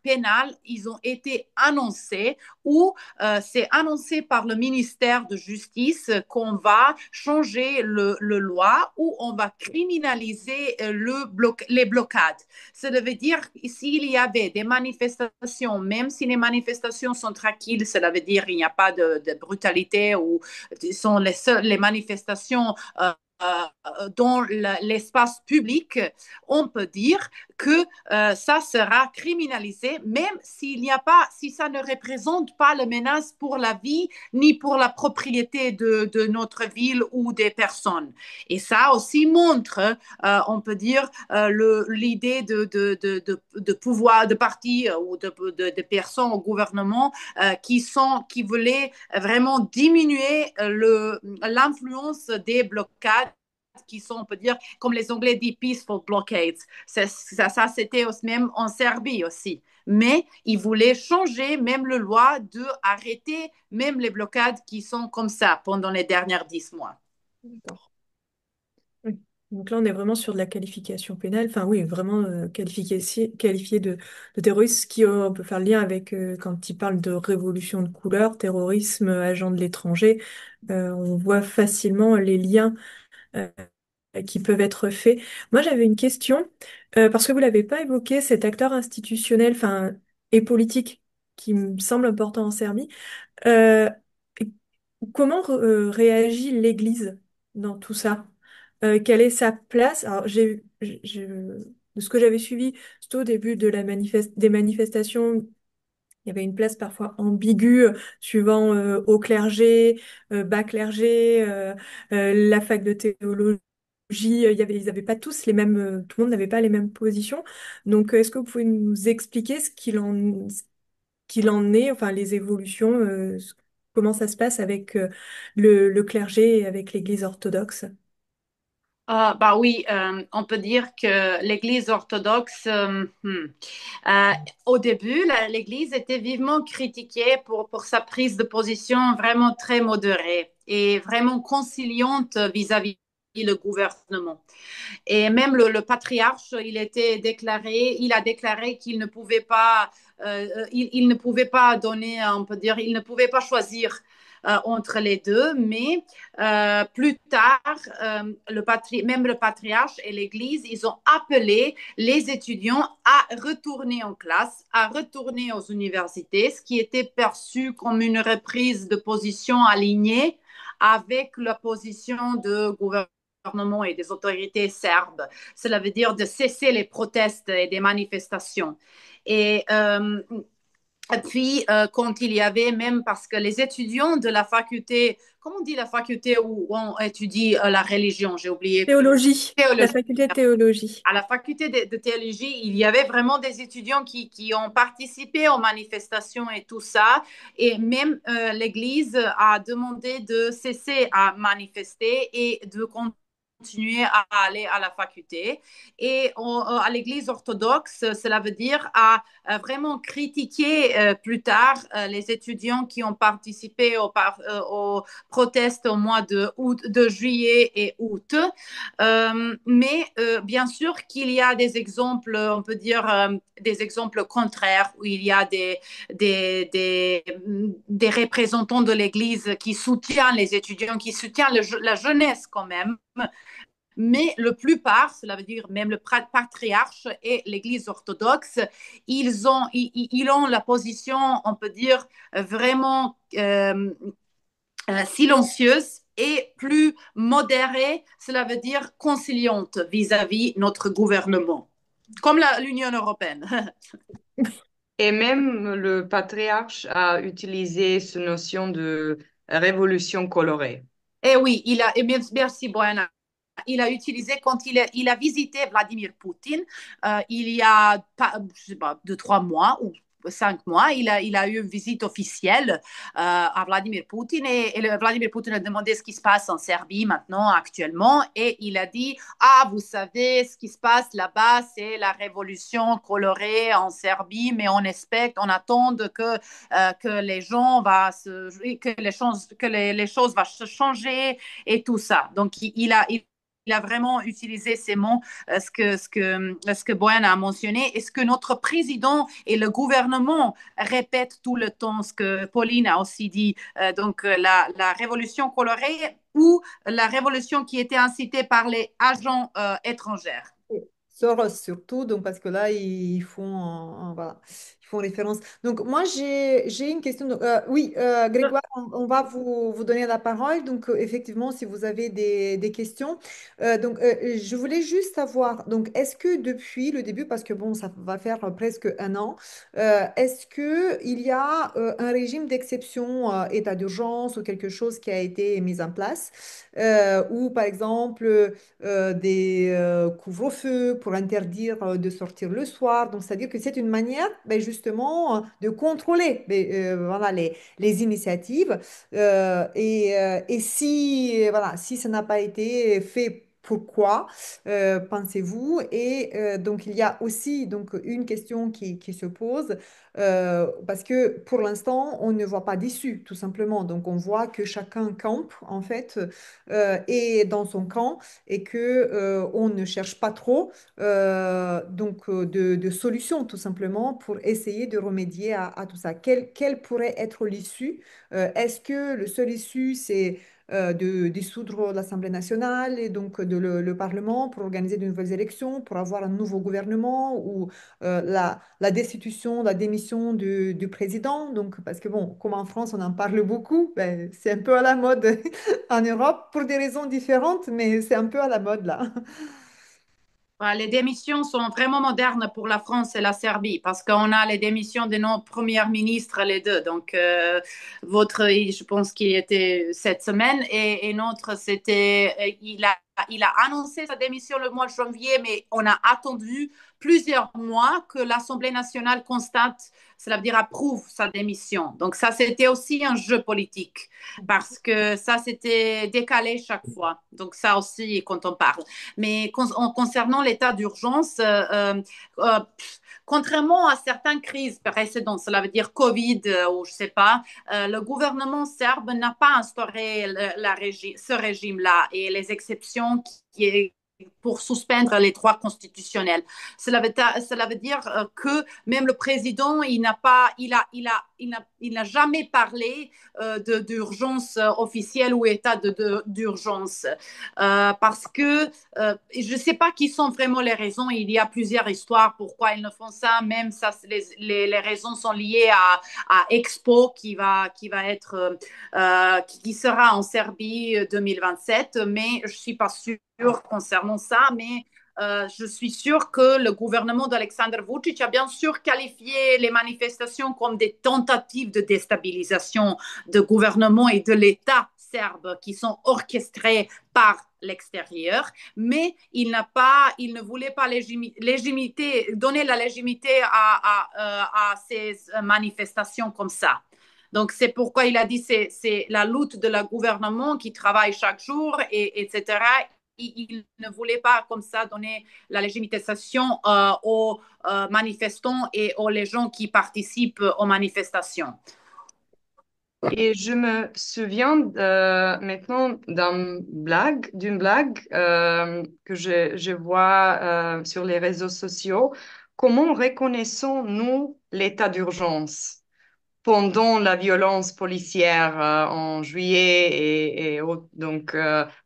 pénale, ils ont été annoncés, où c'est annoncé par le ministère de Justice qu'on va changer le loi, où on va criminaliser les blocades. Ça veut dire s'il y avait des manifestations, même si les manifestations sont tranquilles, cela veut dire qu'il n'y a pas de brutalité ou sont les manifestations dans l'espace public, on peut dire que ça sera criminalisé, même s'il n'y a pas, si ça ne représente pas la menace pour la vie ni pour la propriété de notre ville ou des personnes. Et ça aussi montre, on peut dire, l'idée de pouvoir de partis ou de personnes au gouvernement qui voulaient vraiment diminuer l'influence des blocades qui sont, on peut dire, comme les Anglais disent, peaceful blockades. Ça c'était même en Serbie aussi. Mais ils voulaient changer même la loi de arrêter même les blocades qui sont comme ça pendant les derniers 10 mois. D'accord. Oui. Donc là, on est vraiment sur de la qualification pénale. Enfin, oui, vraiment qualifié de terroriste, ce qui on peut faire le lien avec quand il parle de révolution de couleur, terrorisme, agent de l'étranger. On voit facilement les liens euh, qui peuvent être faits. Moi, j'avais une question, parce que vous l'avez pas évoqué, cet acteur institutionnel, enfin, et politique qui me semble important en Serbie. Euh, Comment réagit l'Église dans tout ça? Quelle est sa place? Alors, de ce que j'avais suivi, c'était au début de des manifestations, il y avait une place parfois ambiguë, suivant haut clergé, bas clergé, la fac de théologie. Ils n'avaient pas tous les mêmes, tout le monde n'avait pas les mêmes positions. Donc, est-ce que vous pouvez nous expliquer qu'il en est, enfin les évolutions, comment ça se passe avec le clergé et avec l'Église orthodoxe? Bah oui, on peut dire que l'Église orthodoxe, euh, au début, l'Église était vivement critiquée pour sa prise de position vraiment très modérée et vraiment conciliante vis-à-vis le gouvernement. Et même le patriarche, il a déclaré qu'il ne pouvait pas, il ne pouvait pas donner, on peut dire, il ne pouvait pas choisir entre les deux, mais plus tard, même le patriarche et l'Église, ils ont appelé les étudiants à retourner en classe, à retourner aux universités, ce qui était perçu comme une reprise de position alignée avec la position de gouvernement et des autorités serbes. Cela veut dire de cesser les protestes et des manifestations. Et puis, quand il y avait même, parce que les étudiants de la faculté, comment on dit la faculté où on étudie la religion, j'ai oublié, Théologie, la théologie. faculté de théologie. À la faculté de théologie, il y avait vraiment des étudiants qui ont participé aux manifestations et tout ça. Et même l'Église a demandé de cesser à manifester et de continuer à aller à la faculté. Et à l'Église orthodoxe, cela veut dire à vraiment critiquer plus tard les étudiants qui ont participé aux protestes au mois de juillet et août. Mais bien sûr qu'il y a des exemples, on peut dire des exemples contraires, où il y a des, des, des représentants de l'Église qui soutiennent les étudiants, qui soutiennent la jeunesse quand même. Mais la plupart, cela veut dire même le patriarche et l'Église orthodoxe, ils ont la position, on peut dire, vraiment silencieuse et plus modérée, cela veut dire conciliante vis-à-vis notre gouvernement, comme l'Union européenne. Et même le patriarche a utilisé cette notion de révolution colorée. Et oui, merci Boana. Il a utilisé quand il a visité Vladimir Poutine il y a pas, je sais pas, 2, 3 mois ou 5 mois, il a eu une visite officielle à Vladimir Poutine et Vladimir Poutine a demandé ce qui se passe en Serbie maintenant, actuellement, et il a dit, ah, vous savez, ce qui se passe là-bas, c'est la révolution colorée en Serbie, mais on attend que les gens les choses vont se changer et tout ça. Donc, il a vraiment utilisé ces mots, ce que Boyan a mentionné, et ce que notre président et le gouvernement répètent tout le temps, ce que Pauline a aussi dit. Donc, la révolution colorée ou la révolution qui était incitée par les agents étrangers. Soros surtout, donc parce que là, ils font, voilà, ils font référence. Donc, moi, j'ai une question. Oui, Grégoire, on va vous donner la parole. Donc, effectivement, si vous avez des questions. Je voulais juste savoir, donc, est-ce que depuis le début, parce que bon, ça va faire presque un an, est-ce que il y a un régime d'exception, état d'urgence ou quelque chose qui a été mis en place, ou par exemple, des couvre-feux pour interdire de sortir le soir. Donc, c'est-à-dire que c'est une manière ben, justement de contrôler ben, voilà, les initiatives. Et si, voilà, si ça n'a pas été fait, pourquoi, pensez-vous? Et donc, il y a aussi donc, une question qui se pose, parce que pour l'instant, on ne voit pas d'issue, tout simplement. Donc, on voit que chacun campe, en fait, et dans son camp et que on ne cherche pas trop de solutions tout simplement pour essayer de remédier à tout ça. Quelle pourrait être l'issue? Est-ce que le seul issue c'est de dissoudre l'Assemblée nationale et donc le Parlement pour organiser de nouvelles élections, pour avoir un nouveau gouvernement ou la destitution, la démission du président? Donc, parce que bon, comme en France on en parle beaucoup, ben, c'est un peu à la mode en Europe pour des raisons différentes, mais c'est un peu à la mode là. Les démissions sont vraiment modernes pour la France et la Serbie parce qu'on a les démissions de nos premiers ministres, les deux. Donc, je pense qu'il était cette semaine et notre, c'était, il a il a annoncé sa démission le mois de janvier, mais on a attendu plusieurs mois que l'Assemblée nationale constate, cela veut dire approuve sa démission. Donc ça, c'était aussi un jeu politique parce que ça, c'était décalé chaque fois. Donc ça aussi, quand on parle. Mais concernant l'état d'urgence, euh, contrairement à certaines crises précédentes, cela veut dire Covid ou je ne sais pas, le gouvernement serbe n'a pas instauré ce régime-là et les exceptions qui pour suspendre les droits constitutionnels. Cela veut dire que même le président, il n'a jamais parlé d'urgence officielle ou état d'urgence. Parce que je ne sais pas qui sont vraiment les raisons. Il y a plusieurs histoires pourquoi ils ne font ça. Même ça, les raisons sont liées à Expo qui sera en Serbie 2027, mais je suis pas sûre concernant ça, mais je suis sûre que le gouvernement d'Alexander Vucic a bien sûr qualifié les manifestations comme des tentatives de déstabilisation du gouvernement et de l'État serbe qui sont orchestrées par l'extérieur, mais il ne voulait pas donner la légitimité à ces manifestations comme ça. Donc, c'est pourquoi il a dit c'est la lutte de la gouvernement qui travaille chaque jour, etc. Il ne voulait pas comme ça donner la légitimation aux manifestants et aux les gens qui participent aux manifestations. Et je me souviens maintenant d'une blague que je vois sur les réseaux sociaux. Comment reconnaissons-nous l'état d'urgence pendant la violence policière en juillet et autres? Donc,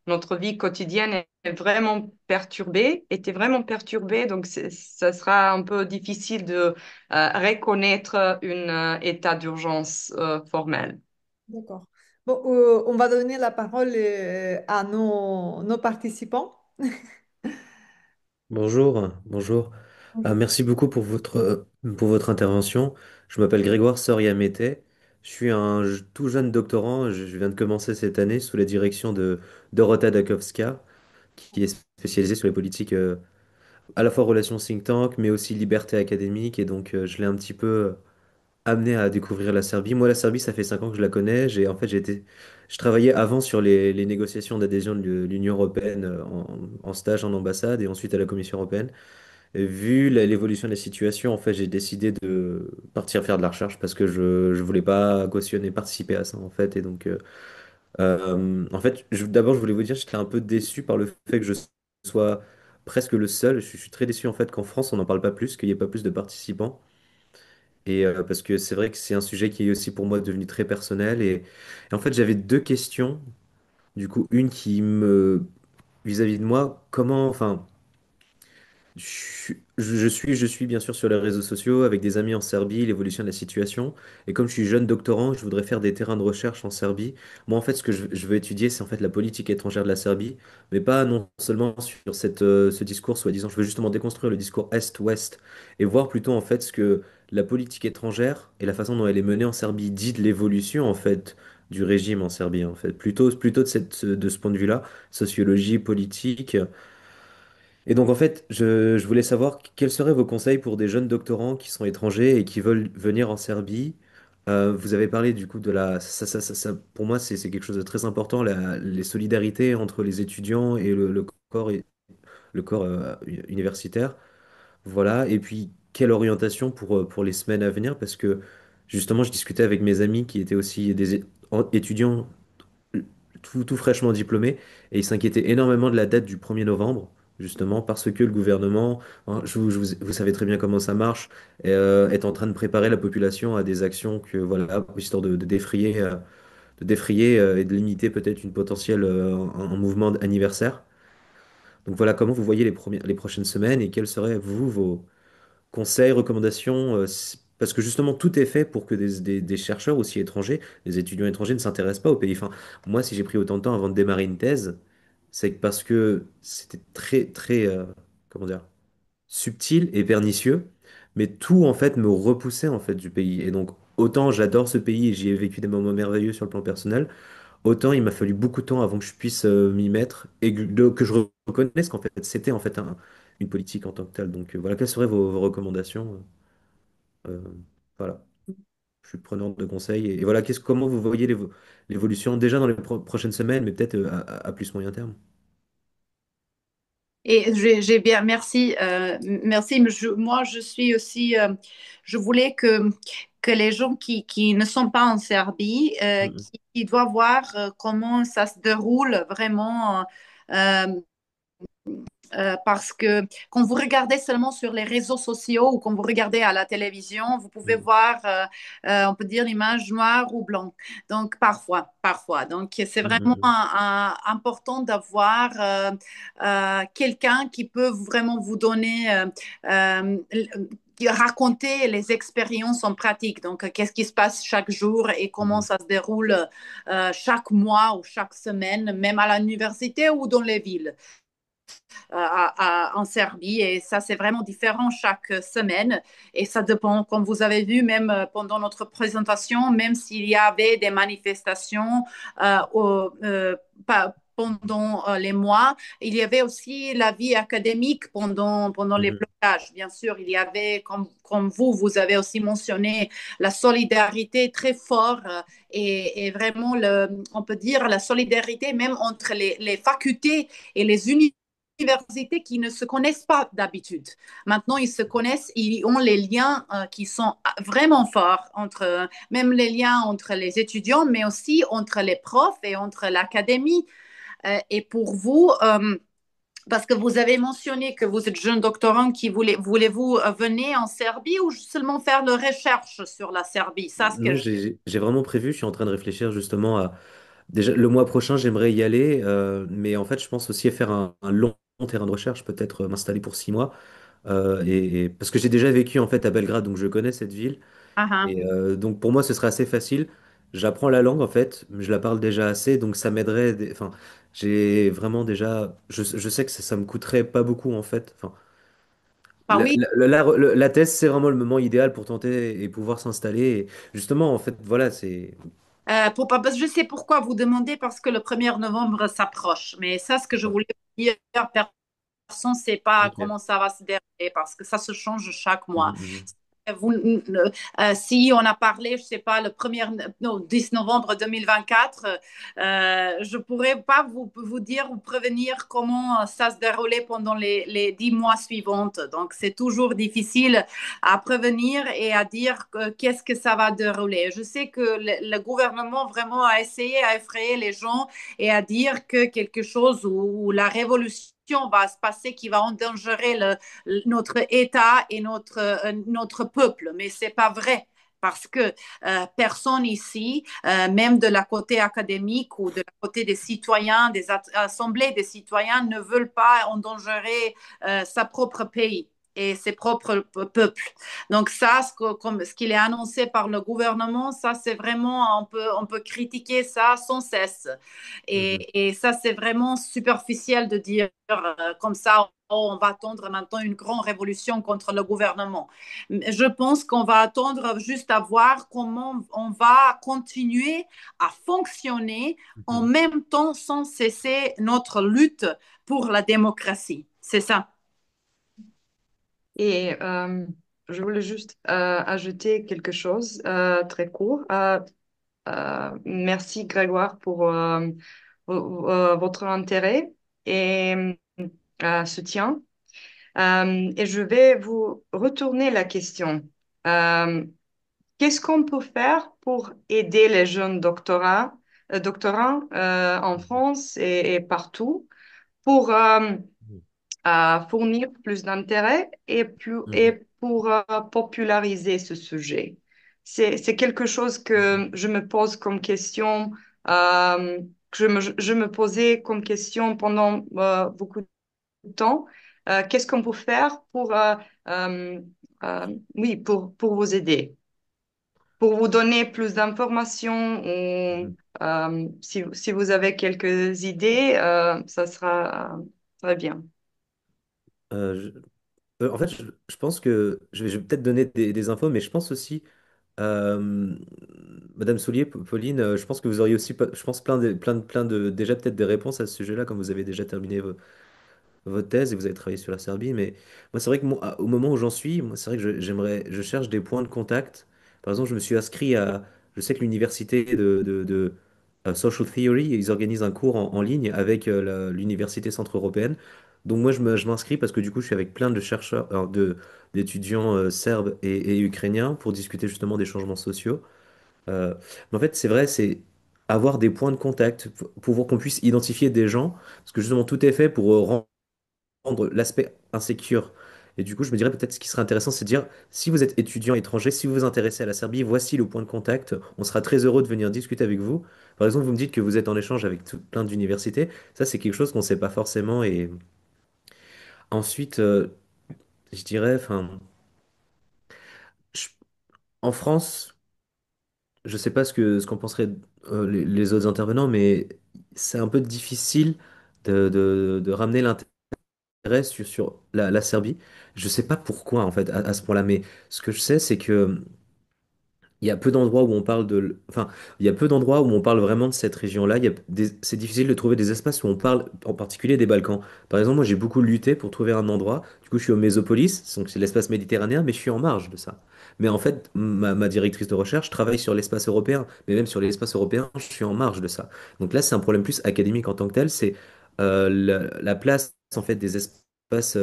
notre vie quotidienne est vraiment perturbée, était vraiment perturbée. Donc, ça sera un peu difficile de reconnaître un état d'urgence formel. D'accord. Bon, on va donner la parole à nos participants. Bonjour, bonjour. Merci beaucoup pour votre intervention. Je m'appelle Grégoire Soria-Mété. Je suis un tout jeune doctorant. Je viens de commencer cette année sous la direction de Dorota Dakowska, qui est spécialisée sur les politiques à la fois relations think tank, mais aussi liberté académique. Et donc, je l'ai un petit peu amené à découvrir la Serbie. Moi, la Serbie, ça fait 5 ans que je la connais. Je travaillais avant sur les négociations d'adhésion de l'Union européenne en stage en ambassade et ensuite à la Commission européenne. Et vu l'évolution de la situation, en fait, j'ai décidé de partir faire de la recherche parce que je voulais pas cautionner, participer à ça, en fait. Et donc, en fait, d'abord, je voulais vous dire, j'étais un peu déçu par le fait que je sois presque le seul. Je suis très déçu, en fait, qu'en France, on n'en parle pas plus, qu'il n'y ait pas plus de participants. Et parce que c'est vrai que c'est un sujet qui est aussi pour moi devenu très personnel. Et en fait, j'avais deux questions. Du coup, une qui me, vis-à-vis de moi, comment, enfin, je suis bien sûr sur les réseaux sociaux avec des amis en Serbie, l'évolution de la situation. Et comme je suis jeune doctorant, je voudrais faire des terrains de recherche en Serbie. Moi, en fait, ce que je veux étudier, c'est en fait la politique étrangère de la Serbie, mais pas non seulement sur ce discours, soi-disant. Je veux justement déconstruire le discours Est-Ouest et voir plutôt en fait ce que la politique étrangère et la façon dont elle est menée en Serbie dit de l'évolution en fait du régime en Serbie en fait. Plutôt de ce point de vue-là, sociologie, politique. Et donc, en fait, je voulais savoir quels seraient vos conseils pour des jeunes doctorants qui sont étrangers et qui veulent venir en Serbie. Vous avez parlé du coup de pour moi, c'est quelque chose de très important, les solidarités entre les étudiants et le corps universitaire. Voilà. Et puis, quelle orientation pour les semaines à venir? Parce que justement, je discutais avec mes amis qui étaient aussi étudiants tout fraîchement diplômé, et il s'inquiétait énormément de la date du 1er novembre, justement, parce que le gouvernement, hein, vous savez très bien comment ça marche, est en train de préparer la population à des actions que, voilà, histoire de défrayer et de limiter peut-être une potentielle, un mouvement anniversaire. Donc voilà, comment vous voyez les prochaines semaines et quels seraient, vous, vos conseils, recommandations, parce que justement tout est fait pour que des chercheurs aussi étrangers, des étudiants étrangers ne s'intéressent pas au pays. Enfin, moi, si j'ai pris autant de temps avant de démarrer une thèse, c'est parce que c'était très, très, comment dire, subtil et pernicieux, mais tout en fait me repoussait en fait du pays. Et donc, autant j'adore ce pays et j'y ai vécu des moments merveilleux sur le plan personnel, autant il m'a fallu beaucoup de temps avant que je puisse m'y mettre et que je reconnaisse qu'en fait c'était en fait une politique en tant que telle. Donc voilà, quelles seraient vos recommandations? Euh, voilà, je suis preneur de conseils et voilà, comment vous voyez l'évolution déjà dans les prochaines semaines, mais peut-être à plus moyen terme. Et j'ai bien, merci, merci. Mais moi, je suis aussi, je voulais que les gens qui ne sont pas en Serbie, Mhm, qui doivent voir comment ça se déroule vraiment. euh, Parce que quand vous regardez seulement sur les réseaux sociaux ou quand vous regardez à la télévision, vous pouvez mhm, voir, on peut dire, l'image noire ou blanc. Donc, parfois. Donc, c'est mhm, vraiment mhm, important d'avoir quelqu'un qui peut vraiment vous donner, euh, raconter les expériences en pratique. Donc, qu'est-ce qui se passe chaque jour et comment mhm, ça se déroule chaque mois ou chaque semaine, même à l'université ou dans les villes en Serbie. Et ça, c'est vraiment différent chaque semaine. Et ça dépend, comme vous avez vu, même pendant notre présentation, même s'il y avait des manifestations pendant les mois, il y avait aussi la vie académique pendant les mhm, blocages. Bien sûr, il y avait, comme vous avez aussi mentionné, la solidarité très forte et vraiment, on peut dire, la solidarité même entre les facultés et les universités qui ne se connaissent pas d'habitude. Maintenant, ils se connaissent, ils ont les liens qui sont vraiment forts, même les liens entre les étudiants, mais aussi entre les profs et entre l'académie. Et pour vous, parce que vous avez mentionné que vous êtes jeune doctorant, voulez-vous venir en Serbie ou seulement faire de recherche sur la Serbie? Ça, ce que Non, j'ai vraiment prévu, je suis en train de réfléchir justement à... Déjà, le mois prochain, j'aimerais y aller, mais en fait, je pense aussi à faire un long terrain de recherche, peut-être m'installer pour 6 mois. Parce que j'ai déjà vécu en fait à Belgrade, donc je connais cette ville. ah, Et donc pour moi, ce serait assez facile. J'apprends la langue en fait, je la parle déjà assez, donc ça m'aiderait. Enfin, j'ai vraiment déjà. Je sais que ça me coûterait pas beaucoup en fait. Enfin, ah oui. la thèse, c'est vraiment le moment idéal pour tenter et pouvoir s'installer. Et justement, en fait, voilà, c'est. Parce que je sais pourquoi vous demandez, parce que le 1er novembre s'approche. Mais ça, ce que je D'accord. voulais dire, personne ne sait pas Ok. comment ça va se dérouler parce que ça se change chaque mois. Mhm, mhm, Vous, si on a parlé, je sais pas, le 1er, non, 10 novembre 2024, je pourrais pas vous dire ou prévenir comment ça se déroulait pendant les 10 mois suivants. Donc, c'est toujours difficile à prévenir et à dire qu'est-ce que ça va dérouler. Je sais que le gouvernement vraiment a essayé à effrayer les gens et à dire que quelque chose où la révolution va se passer qui va endangerer notre État et notre peuple. Mais c'est pas vrai parce que personne ici, même de la côté académique ou de la côté des citoyens, des assemblées des citoyens, ne veulent pas endangerer sa propre pays et ses propres peuples. Donc ça, ce qu'il est annoncé par le gouvernement, ça c'est vraiment, on peut critiquer ça sans cesse. mhm, Et ça, c'est vraiment superficiel de dire comme ça, oh, on va attendre maintenant une grande révolution contre le gouvernement. Je pense qu'on va attendre juste à voir comment on va continuer à fonctionner en mhm. même temps sans cesser notre lutte pour la démocratie. C'est ça. Et je voulais juste ajouter quelque chose très court. Merci Grégoire pour votre intérêt et soutien. Et je vais vous retourner la question. Euh, Qu'est-ce qu'on peut faire pour aider les jeunes doctorants en Mhm, France et partout pour fournir plus d'intérêt mhm, et pour populariser ce sujet? C'est quelque chose mhm. que je me pose comme question, que je me posais comme question pendant beaucoup de temps. Qu'est-ce qu'on peut faire pour, euh, oui, pour vous aider? Pour vous donner plus d'informations ou Mhm. si vous avez quelques idées, ça sera très bien. Euh, en fait, je pense que je vais peut-être donner des infos, mais je pense aussi, euh, Madame Soulier, Pauline, je pense que vous auriez aussi, je pense, déjà peut-être des réponses à ce sujet-là, comme vous avez déjà terminé votre thèse et vous avez travaillé sur la Serbie. Mais moi, c'est vrai que au moment où j'en suis, moi, c'est vrai que je cherche des points de contact. Par exemple, je me suis inscrit à, je sais que l'université de Social Theory, ils organisent un cours en ligne avec l'université centre-européenne. Donc moi, je m'inscris parce que du coup, je suis avec plein de chercheurs, d'étudiants serbes et ukrainiens pour discuter justement des changements sociaux. Mais en fait, c'est vrai, c'est avoir des points de contact pour qu'on puisse identifier des gens, parce que justement, tout est fait pour rendre l'aspect insécure. Et du coup, je me dirais peut-être ce qui serait intéressant, c'est de dire, si vous êtes étudiant étranger, si vous vous intéressez à la Serbie, voici le point de contact. On sera très heureux de venir discuter avec vous. Par exemple, vous me dites que vous êtes en échange avec plein d'universités. Ça, c'est quelque chose qu'on ne sait pas forcément. Et ensuite, je dirais, enfin, je- en France, je ne sais pas ce qu'en penseraient les autres intervenants, mais c'est un peu difficile de ramener l'intérêt sur la Serbie. Je sais pas pourquoi, en fait, à ce point-là, mais ce que je sais, c'est que il y a peu d'endroits où on parle enfin, il y a peu d'endroits où on parle vraiment de cette région-là. C'est difficile de trouver des espaces où on parle en particulier des Balkans. Par exemple, moi, j'ai beaucoup lutté pour trouver un endroit. Du coup, je suis au Mésopolis, donc c'est l'espace méditerranéen, mais je suis en marge de ça. Mais en fait, ma directrice de recherche travaille sur l'espace européen, mais même sur l'espace européen, je suis en marge de ça. Donc là, c'est un problème plus académique en tant que tel. C'est la place, en fait, des espaces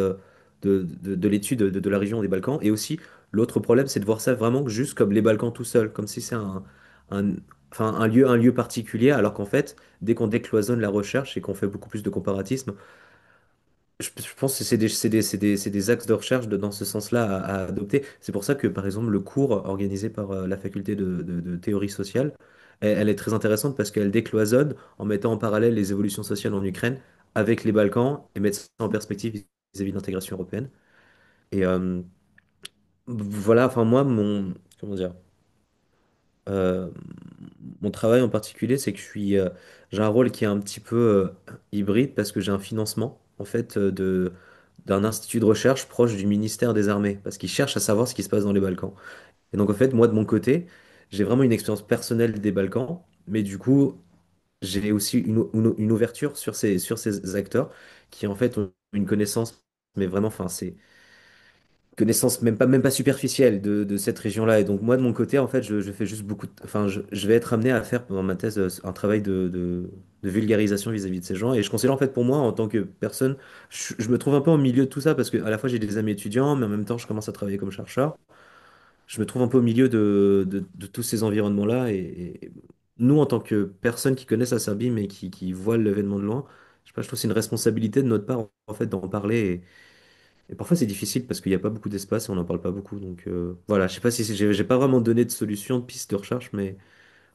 de l'étude de la région des Balkans et aussi l'autre problème, c'est de voir ça vraiment juste comme les Balkans tout seul, comme si c'est un, enfin, un lieu particulier, alors qu'en fait, dès qu'on décloisonne la recherche et qu'on fait beaucoup plus de comparatisme, je pense que c'est des axes de recherche dans ce sens-là à adopter. C'est pour ça que, par exemple, le cours organisé par la faculté de théorie sociale, elle est très intéressante parce qu'elle décloisonne en mettant en parallèle les évolutions sociales en Ukraine avec les Balkans et mettre ça en perspective vis-à-vis de l'intégration européenne. Et voilà, enfin moi, comment dire, Euh, mon travail en particulier, c'est que j'ai un rôle qui est un petit peu hybride parce que j'ai un financement en fait d'un institut de recherche proche du ministère des Armées parce qu'ils cherchent à savoir ce qui se passe dans les Balkans. Et donc en fait, moi de mon côté, j'ai vraiment une expérience personnelle des Balkans, mais du coup, j'ai aussi une ouverture sur ces acteurs qui en fait ont une connaissance, mais vraiment, enfin, c'est connaissance même pas superficielle de cette région-là. Et donc moi, de mon côté, en fait, je fais juste enfin, je vais être amené à faire pendant ma thèse un travail de vulgarisation vis-à-vis de ces gens. Et je considère en fait pour moi, en tant que personne, je me trouve un peu au milieu de tout ça parce que à la fois j'ai des amis étudiants, mais en même temps, je commence à travailler comme chercheur. Je me trouve un peu au milieu de tous ces environnements-là. Et nous, en tant que personnes qui connaissent la Serbie, mais qui voient l'événement de loin, je sais pas, je trouve que c'est une responsabilité de notre part, en fait, d'en parler. Et parfois c'est difficile parce qu'il n'y a pas beaucoup d'espace et on n'en parle pas beaucoup. Donc voilà, je sais pas si j'ai pas vraiment donné de solution, de piste de recherche, mais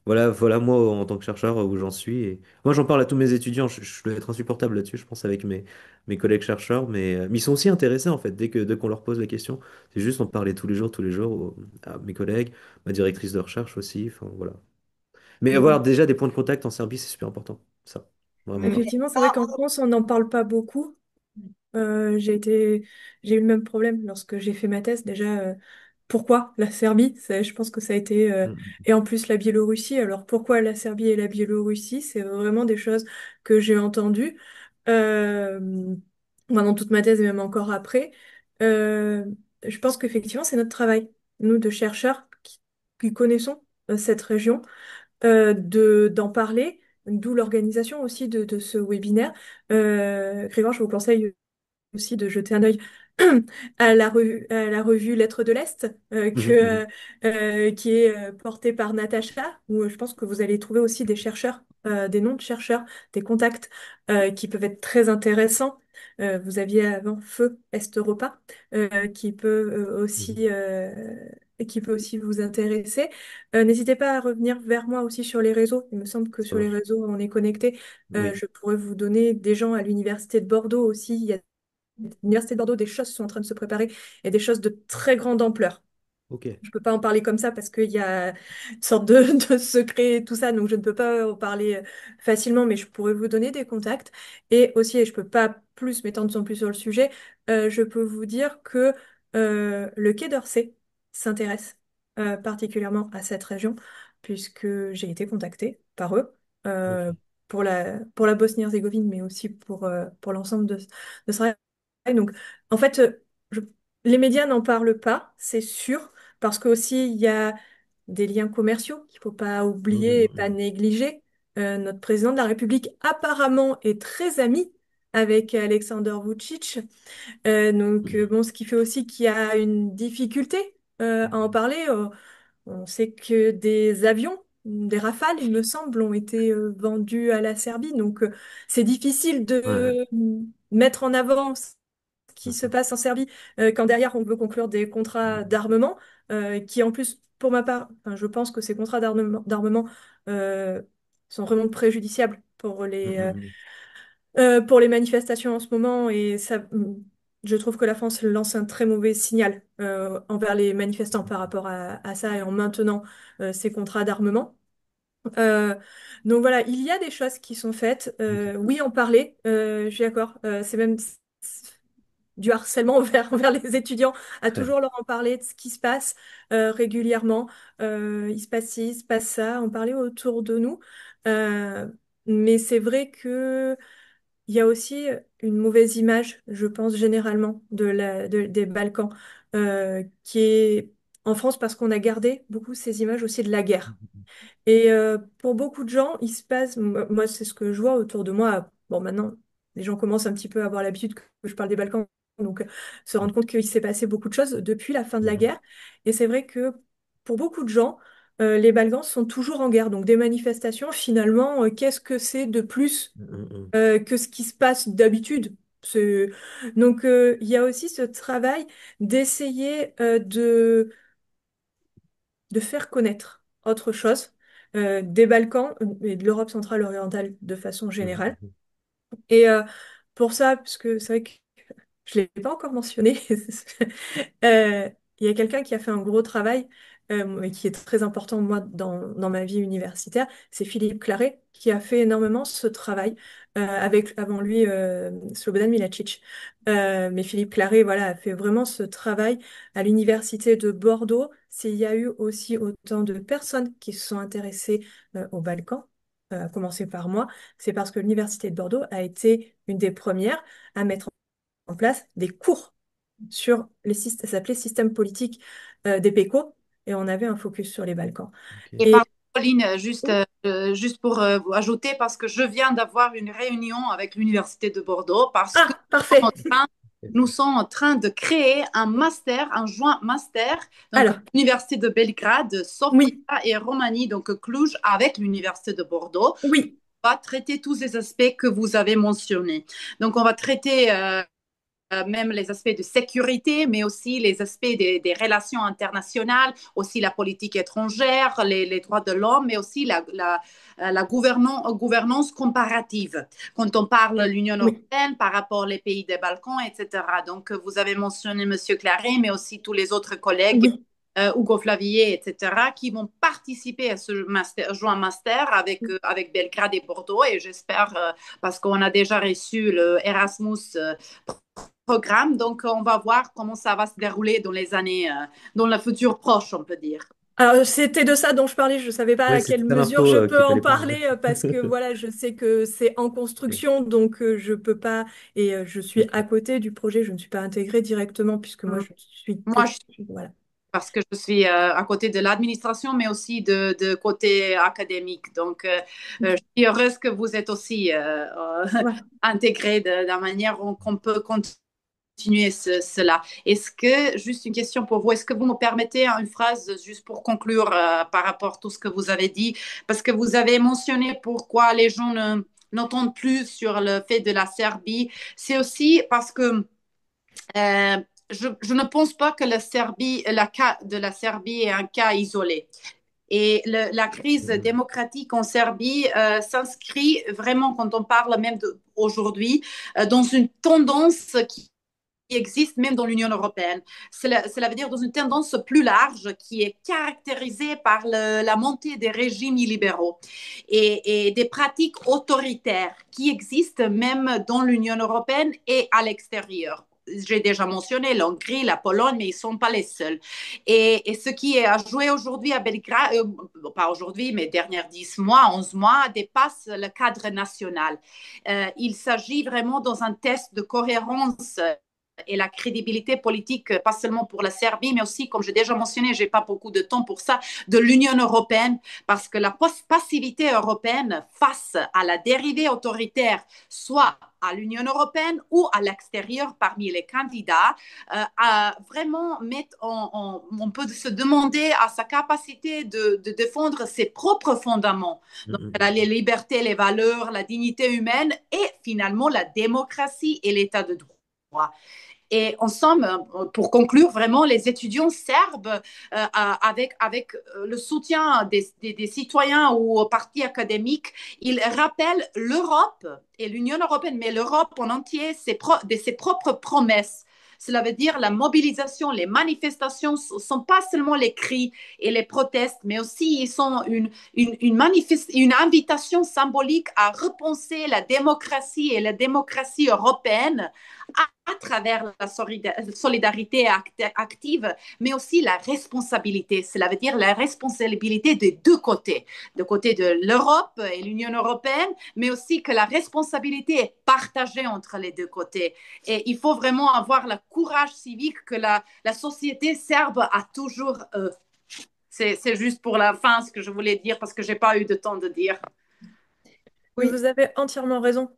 voilà moi en tant que chercheur où j'en suis. Et moi j'en parle à tous mes étudiants, je dois être insupportable là-dessus, je pense, avec mes collègues chercheurs, mais ils sont aussi intéressés en fait, dès qu'on leur pose la question. C'est juste on parlait tous les jours à mes collègues, ma directrice de recherche aussi, enfin voilà. Mais avoir Mhm. déjà des points de contact en Serbie, c'est super important, ça, vraiment. Effectivement, c'est vrai qu'en France, on n'en parle pas beaucoup. J'ai eu le même problème lorsque j'ai fait ma thèse. Déjà, pourquoi la Serbie? Je pense que ça a été, Mm. et en plus la Biélorussie. Alors pourquoi la Serbie et la Biélorussie? C'est vraiment des choses que j'ai entendues euh, pendant toute ma thèse et même encore après. Euh, je pense qu'effectivement, c'est notre travail, nous, de chercheurs qui connaissons cette région, d'en parler. D'où l'organisation aussi de ce webinaire. Grégoire, je vous conseille aussi de jeter un œil à la revue Lettres de l'Est, qui est portée par Natacha, où je pense que vous allez trouver aussi des chercheurs, des noms de chercheurs, des contacts qui peuvent être très intéressants. Vous aviez avant Feu Est Europa, qui peut aussi vous intéresser. N'hésitez pas à revenir vers moi aussi sur les réseaux. Il me semble que Ça sur les marche. réseaux, on est connecté. Oui, Je pourrais vous donner des gens à l'Université de Bordeaux aussi. Il y a l'Université de Bordeaux, des choses sont en train de se préparer et des choses de très grande ampleur. ok. Je ne peux pas en parler comme ça parce qu'il y a une sorte de secret et tout ça, donc je ne peux pas en parler facilement, mais je pourrais vous donner des contacts. Et aussi, et je ne peux pas plus m'étendre non plus sur le sujet, je peux vous dire que le Quai d'Orsay s'intéresse particulièrement à cette région. puisque j'ai été contactée par eux Ok. euh, pour la Bosnie-Herzégovine, mais aussi pour l'ensemble de ce travail. Donc, en fait, je- les médias n'en parlent pas, c'est sûr, parce qu'aussi, il y a des liens commerciaux qu'il ne faut pas oublier et pas Mhm. négliger. Notre président de la République apparemment est très ami avec Alexander Vučić. Mhm. Bon, ce qui fait aussi qu'il y a une difficulté à en parler. On sait que des avions, des Rafales, il me semble, ont été vendus à la Serbie. C'est difficile de Ouais. mettre en avant ce qui se Mhm. passe en Serbie quand derrière on veut conclure des contrats d'armement qui, en plus, pour ma part, enfin, je pense que ces contrats d'armement euh, sont vraiment préjudiciables Mhm. pour les manifestations en ce moment. Et ça, je trouve que la France lance un très mauvais signal envers les manifestants par rapport à ça et en maintenant ces contrats d'armement. Euh, donc voilà, il y a des choses qui sont faites. Mhm. Oui, en parler, je suis d'accord. C'est même du harcèlement envers les étudiants, à Ouais. toujours leur en parler de ce qui se passe régulièrement. Il se passe ci, il se passe ça, en parler autour de nous. Euh, mais c'est vrai que il y a aussi une mauvaise image, je pense, généralement, des Balkans, qui est en France parce qu'on a gardé beaucoup ces images aussi de la guerre. Et pour beaucoup de gens, il se passe, moi c'est ce que je vois autour de moi. Bon, maintenant, les gens commencent un petit peu à avoir l'habitude que je parle des Balkans, donc se rendre compte qu'il s'est passé beaucoup de choses depuis la fin de la Mhm. guerre. Et c'est vrai que pour beaucoup de gens, les Balkans sont toujours en guerre. Donc des manifestations, finalement, qu'est-ce que c'est de plus Mhm. que ce qui se passe d'habitude? C'est- il y a aussi ce travail d'essayer de faire connaître autre chose des Balkans et de l'Europe centrale orientale de façon générale. Mhm. Et pour ça, parce que c'est vrai que je ne l'ai pas encore mentionné, euh, il y a quelqu'un qui a fait un gros travail et qui est très important, moi, dans ma vie universitaire, c'est Philippe Claret, qui a fait énormément ce travail avec, avant lui, Slobodan Milačić. Mais Philippe Claret, voilà, a fait vraiment ce travail à l'université de Bordeaux. S'il y a eu aussi autant de personnes qui se sont intéressées aux Balkans, à commencer par moi, c'est parce que l'université de Bordeaux a été une des premières à mettre en place des cours sur les systèmes, ça s'appelait système politique des PECO, et on avait un focus sur les Balkans. Et Et par Pauline, juste pour ajouter, parce que je viens d'avoir une réunion avec l'Université de Bordeaux, parce que ah, parfait. nous sommes en train de créer un master, un joint master, donc Alors, l'Université de Belgrade, Sofia oui, et Roumanie, donc Cluj, avec l'Université de Bordeaux. oui, On va traiter tous ces aspects que vous avez mentionnés. Donc, on va traiter même les aspects de sécurité, mais aussi les aspects des relations internationales, aussi la politique étrangère, les droits de l'homme, mais aussi la gouvernance comparative. Quand on parle de l'Union oui, européenne par rapport aux pays des Balkans, etc. Donc, vous avez mentionné M. Claret, mais aussi tous les autres collègues oui. Hugo Flavier, etc., qui vont participer à ce joint master avec Belgrade et Bordeaux. Et j'espère, parce qu'on a déjà reçu le Erasmus programme, donc on va voir comment ça va se dérouler dans les années, dans le futur proche, on peut dire. Alors, c'était de ça dont je parlais. Je ne savais pas Ouais, à quelle c'était ça mesure l'info je peux qu'il en fallait pas dire. parler parce que voilà, je sais que c'est en Ok. construction, donc je peux pas. Et je suis Ok. à côté du projet. Je ne suis pas intégrée directement puisque moi, je suis que Moi, voilà. parce que je suis à côté de l'administration, mais aussi de côté académique. Donc, je suis heureuse que vous êtes aussi Voilà. intégré de la manière qu'on peut continuer cela. Est-ce que, juste une question pour vous, est-ce que vous me permettez une phrase juste pour conclure par rapport à tout ce que vous avez dit? Parce que vous avez mentionné pourquoi les gens n'entendent plus sur le fait de la Serbie. C'est aussi parce que euh, je ne pense pas que le cas de la Serbie est un cas isolé. Et la crise Mhm. démocratique en Serbie s'inscrit vraiment, quand on parle même aujourd'hui, dans une tendance qui existe même dans l'Union européenne. Cela veut dire dans une tendance plus large qui est caractérisée par la montée des régimes illibéraux et des pratiques autoritaires qui existent même dans l'Union européenne et à l'extérieur. j'ai déjà mentionné l'Hongrie, la Pologne, mais ils ne sont pas les seuls. Et ce qui est à jouer aujourd'hui à Belgrade, pas aujourd'hui, mais dernières 10 mois, 11 mois, dépasse le cadre national. Il s'agit vraiment dans un test de cohérence et la crédibilité politique, pas seulement pour la Serbie, mais aussi, comme j'ai déjà mentionné, j'ai pas beaucoup de temps pour ça, de l'Union européenne, parce que la passivité européenne face à la dérivée autoritaire, soit à l'Union européenne ou à l'extérieur parmi les candidats, à vraiment mettre on peut se demander à sa capacité de défendre ses propres fondements, donc Mhm. la liberté, les valeurs, la dignité humaine et finalement la démocratie et l'état de droit. Et en somme, pour conclure, vraiment, les étudiants serbes, avec le soutien des citoyens ou partis académiques, ils rappellent l'Europe et l'Union européenne, mais l'Europe en entier, de ses propres promesses. Cela veut dire la mobilisation, les manifestations ne sont pas seulement les cris et les protestes, mais aussi ils sont une invitation symbolique à repenser la démocratie et la démocratie européenne à travers la solidarité active, mais aussi la responsabilité. Cela veut dire la responsabilité des deux côtés, du côté de l'Europe et l'Union européenne, mais aussi que la responsabilité est partagée entre les deux côtés. Et il faut vraiment avoir le courage civique que la société serbe a toujours. C'est juste pour la fin ce que je voulais dire parce que je n'ai pas eu de temps de dire. Mais Oui. vous avez entièrement raison.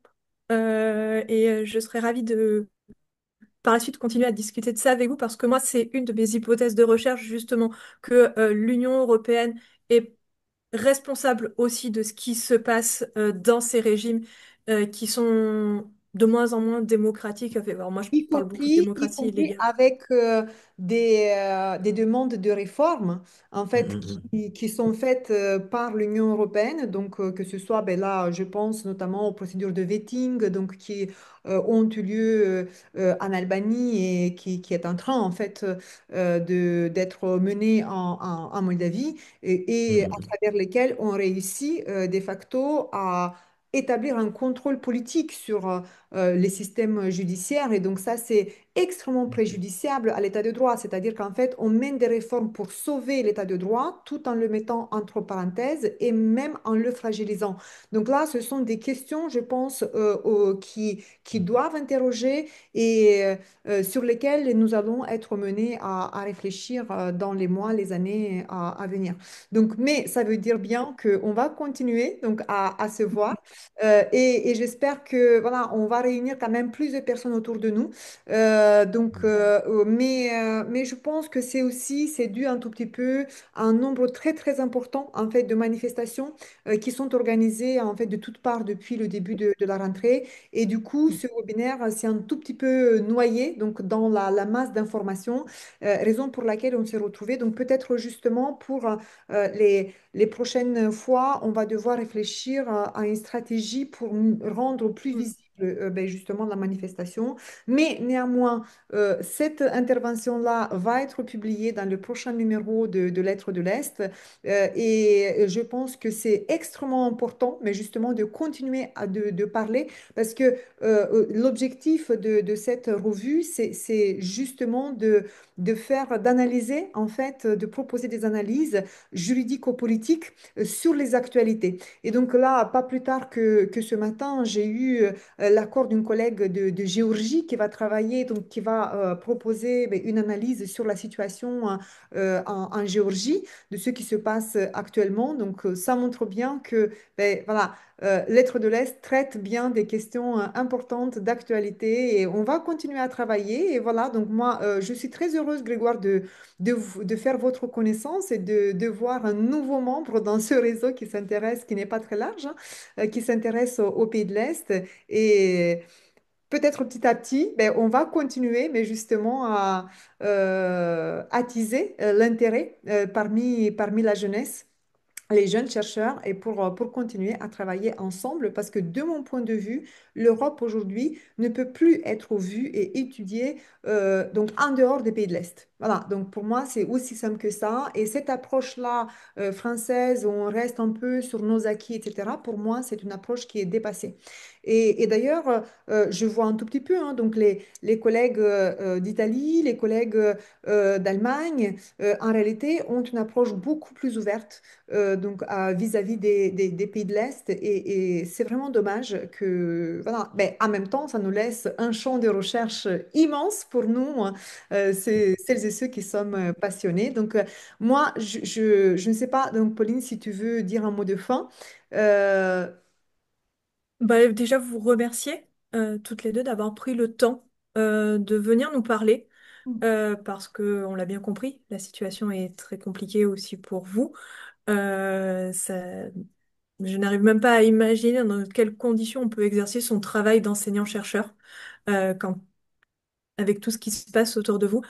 Je serais ravie de, par la suite, continuer à discuter de ça avec vous parce que moi, c'est une de mes hypothèses de recherche, justement, que l'Union européenne est responsable aussi de ce qui se passe dans ces régimes qui sont de moins en moins démocratiques. Enfin, alors moi, je parle beaucoup de Y démocratie compris illégale. avec des demandes de réforme, en fait, Mhm. qui sont faites par l'Union européenne. Donc, que ce soit, ben là, je pense notamment aux procédures de vetting, donc, qui ont eu lieu en Albanie et qui est en train, en fait, d'être menées en Moldavie et à Mhm. travers lesquelles on réussit de facto à établir un contrôle politique sur les systèmes judiciaires. Et donc ça, c'est extrêmement Mhm. préjudiciable à l'état de droit. C'est-à-dire qu'en fait, on mène des réformes pour sauver l'état de droit tout en le mettant entre parenthèses et même en le fragilisant. Donc là, ce sont des questions, je pense, qui doivent interroger et sur lesquelles nous allons être menés à réfléchir dans les mois, les années à venir. Donc, mais ça veut dire bien qu'on va continuer donc à se voir et j'espère que voilà, on va réunir quand même plus de personnes autour de nous. Mais je pense que c'est dû un tout petit peu à un nombre très très important en fait de manifestations qui sont organisées en fait de toutes parts depuis le début de la rentrée. Et du coup, ce webinaire c'est un tout petit peu noyé donc dans la masse d'informations, raison pour laquelle on s'est retrouvé. Donc peut-être justement pour les prochaines fois, on va devoir réfléchir à une stratégie pour rendre plus visible ben, justement la manifestation. Mais néanmoins, cette intervention-là va être publiée dans le prochain numéro de Lettres de l'Est. Et je pense que c'est extrêmement important, mais justement de continuer de parler parce que l'objectif de cette revue, c'est justement d'analyser, en fait, de proposer des analyses juridico-politiques sur les actualités. Et donc là, pas plus tard que ce matin, j'ai eu l'accord d'une collègue de Géorgie qui va travailler, donc qui va proposer ben, une analyse sur la situation en Géorgie, de ce qui se passe actuellement. Donc ça montre bien que ben, voilà, Lettres de l'Est traite bien des questions importantes d'actualité et on va continuer à travailler. Et voilà, donc moi, je suis très heureuse, Grégoire, de faire votre connaissance et de voir un nouveau membre dans ce réseau qui s'intéresse, qui n'est pas très large, hein, qui s'intéresse au pays de l'Est. Et peut-être petit à petit, ben, on va continuer, mais justement à attiser l'intérêt parmi la jeunesse les jeunes chercheurs et pour continuer à travailler ensemble parce que de mon point de vue, l'Europe aujourd'hui ne peut plus être vue et étudiée donc en dehors des pays de l'Est. Voilà, donc pour moi, c'est aussi simple que ça. Et cette approche-là française où on reste un peu sur nos acquis, etc., pour moi, c'est une approche qui est dépassée. Et d'ailleurs, je vois un tout petit peu donc les collègues d'Italie, les collègues d'Allemagne, en réalité, ont une approche beaucoup plus ouverte donc vis-à-vis des pays de l'Est. Et c'est vraiment dommage que, voilà, mais en même temps, ça nous laisse un champ de recherche immense pour nous, hein, celles et ceux qui sommes passionnés. Donc, moi, je ne sais pas, donc Pauline, si tu veux dire un mot de fin. Euh, Bah, déjà, vous remercier toutes les deux d'avoir pris le temps de venir nous parler parce que, on l'a bien compris, la situation est très compliquée aussi pour vous. Ça, je n'arrive même pas à imaginer dans quelles conditions on peut exercer son travail d'enseignant-chercheur quand avec tout ce qui se passe autour de vous.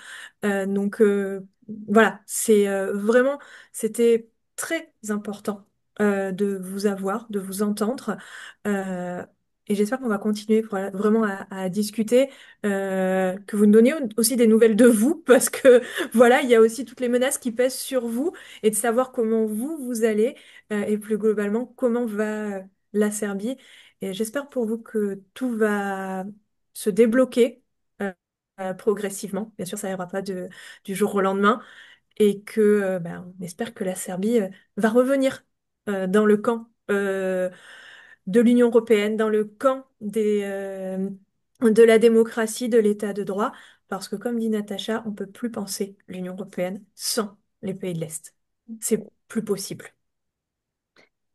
Voilà, c'est vraiment, c'était très important de vous avoir, de vous entendre. Euh, et j'espère qu'on va continuer vraiment à discuter, que vous nous donniez aussi des nouvelles de vous, parce que voilà, il y a aussi toutes les menaces qui pèsent sur vous, et de savoir comment vous allez, et plus globalement, comment va la Serbie. Et j'espère pour vous que tout va se débloquer progressivement. Bien sûr, ça n'arrivera pas du jour au lendemain. Et que, on espère que la Serbie va revenir dans le camp de l'Union européenne, dans le camp de la démocratie, de l'état de droit. Parce que, comme dit Natacha, on ne peut plus penser l'Union européenne sans les pays de l'Est. C'est plus possible.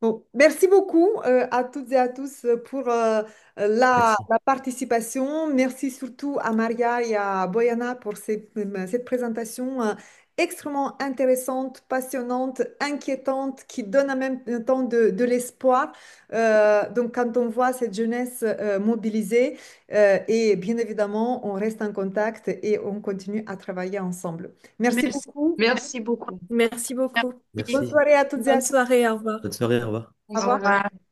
Bon, merci beaucoup à toutes et à tous pour Merci. la participation. Merci surtout à Maria et à Boyana pour cette présentation extrêmement intéressante, passionnante, inquiétante, qui donne en même temps de l'espoir. Donc, quand on voit cette jeunesse mobilisée, et bien évidemment, on reste en contact et on continue à travailler ensemble. Merci Merci. beaucoup. Merci beaucoup. Merci beaucoup. Bonne Merci. soirée à toutes et à Bonne tous. soirée, au revoir. Bonne soirée, au revoir. Au Au revoir. revoir.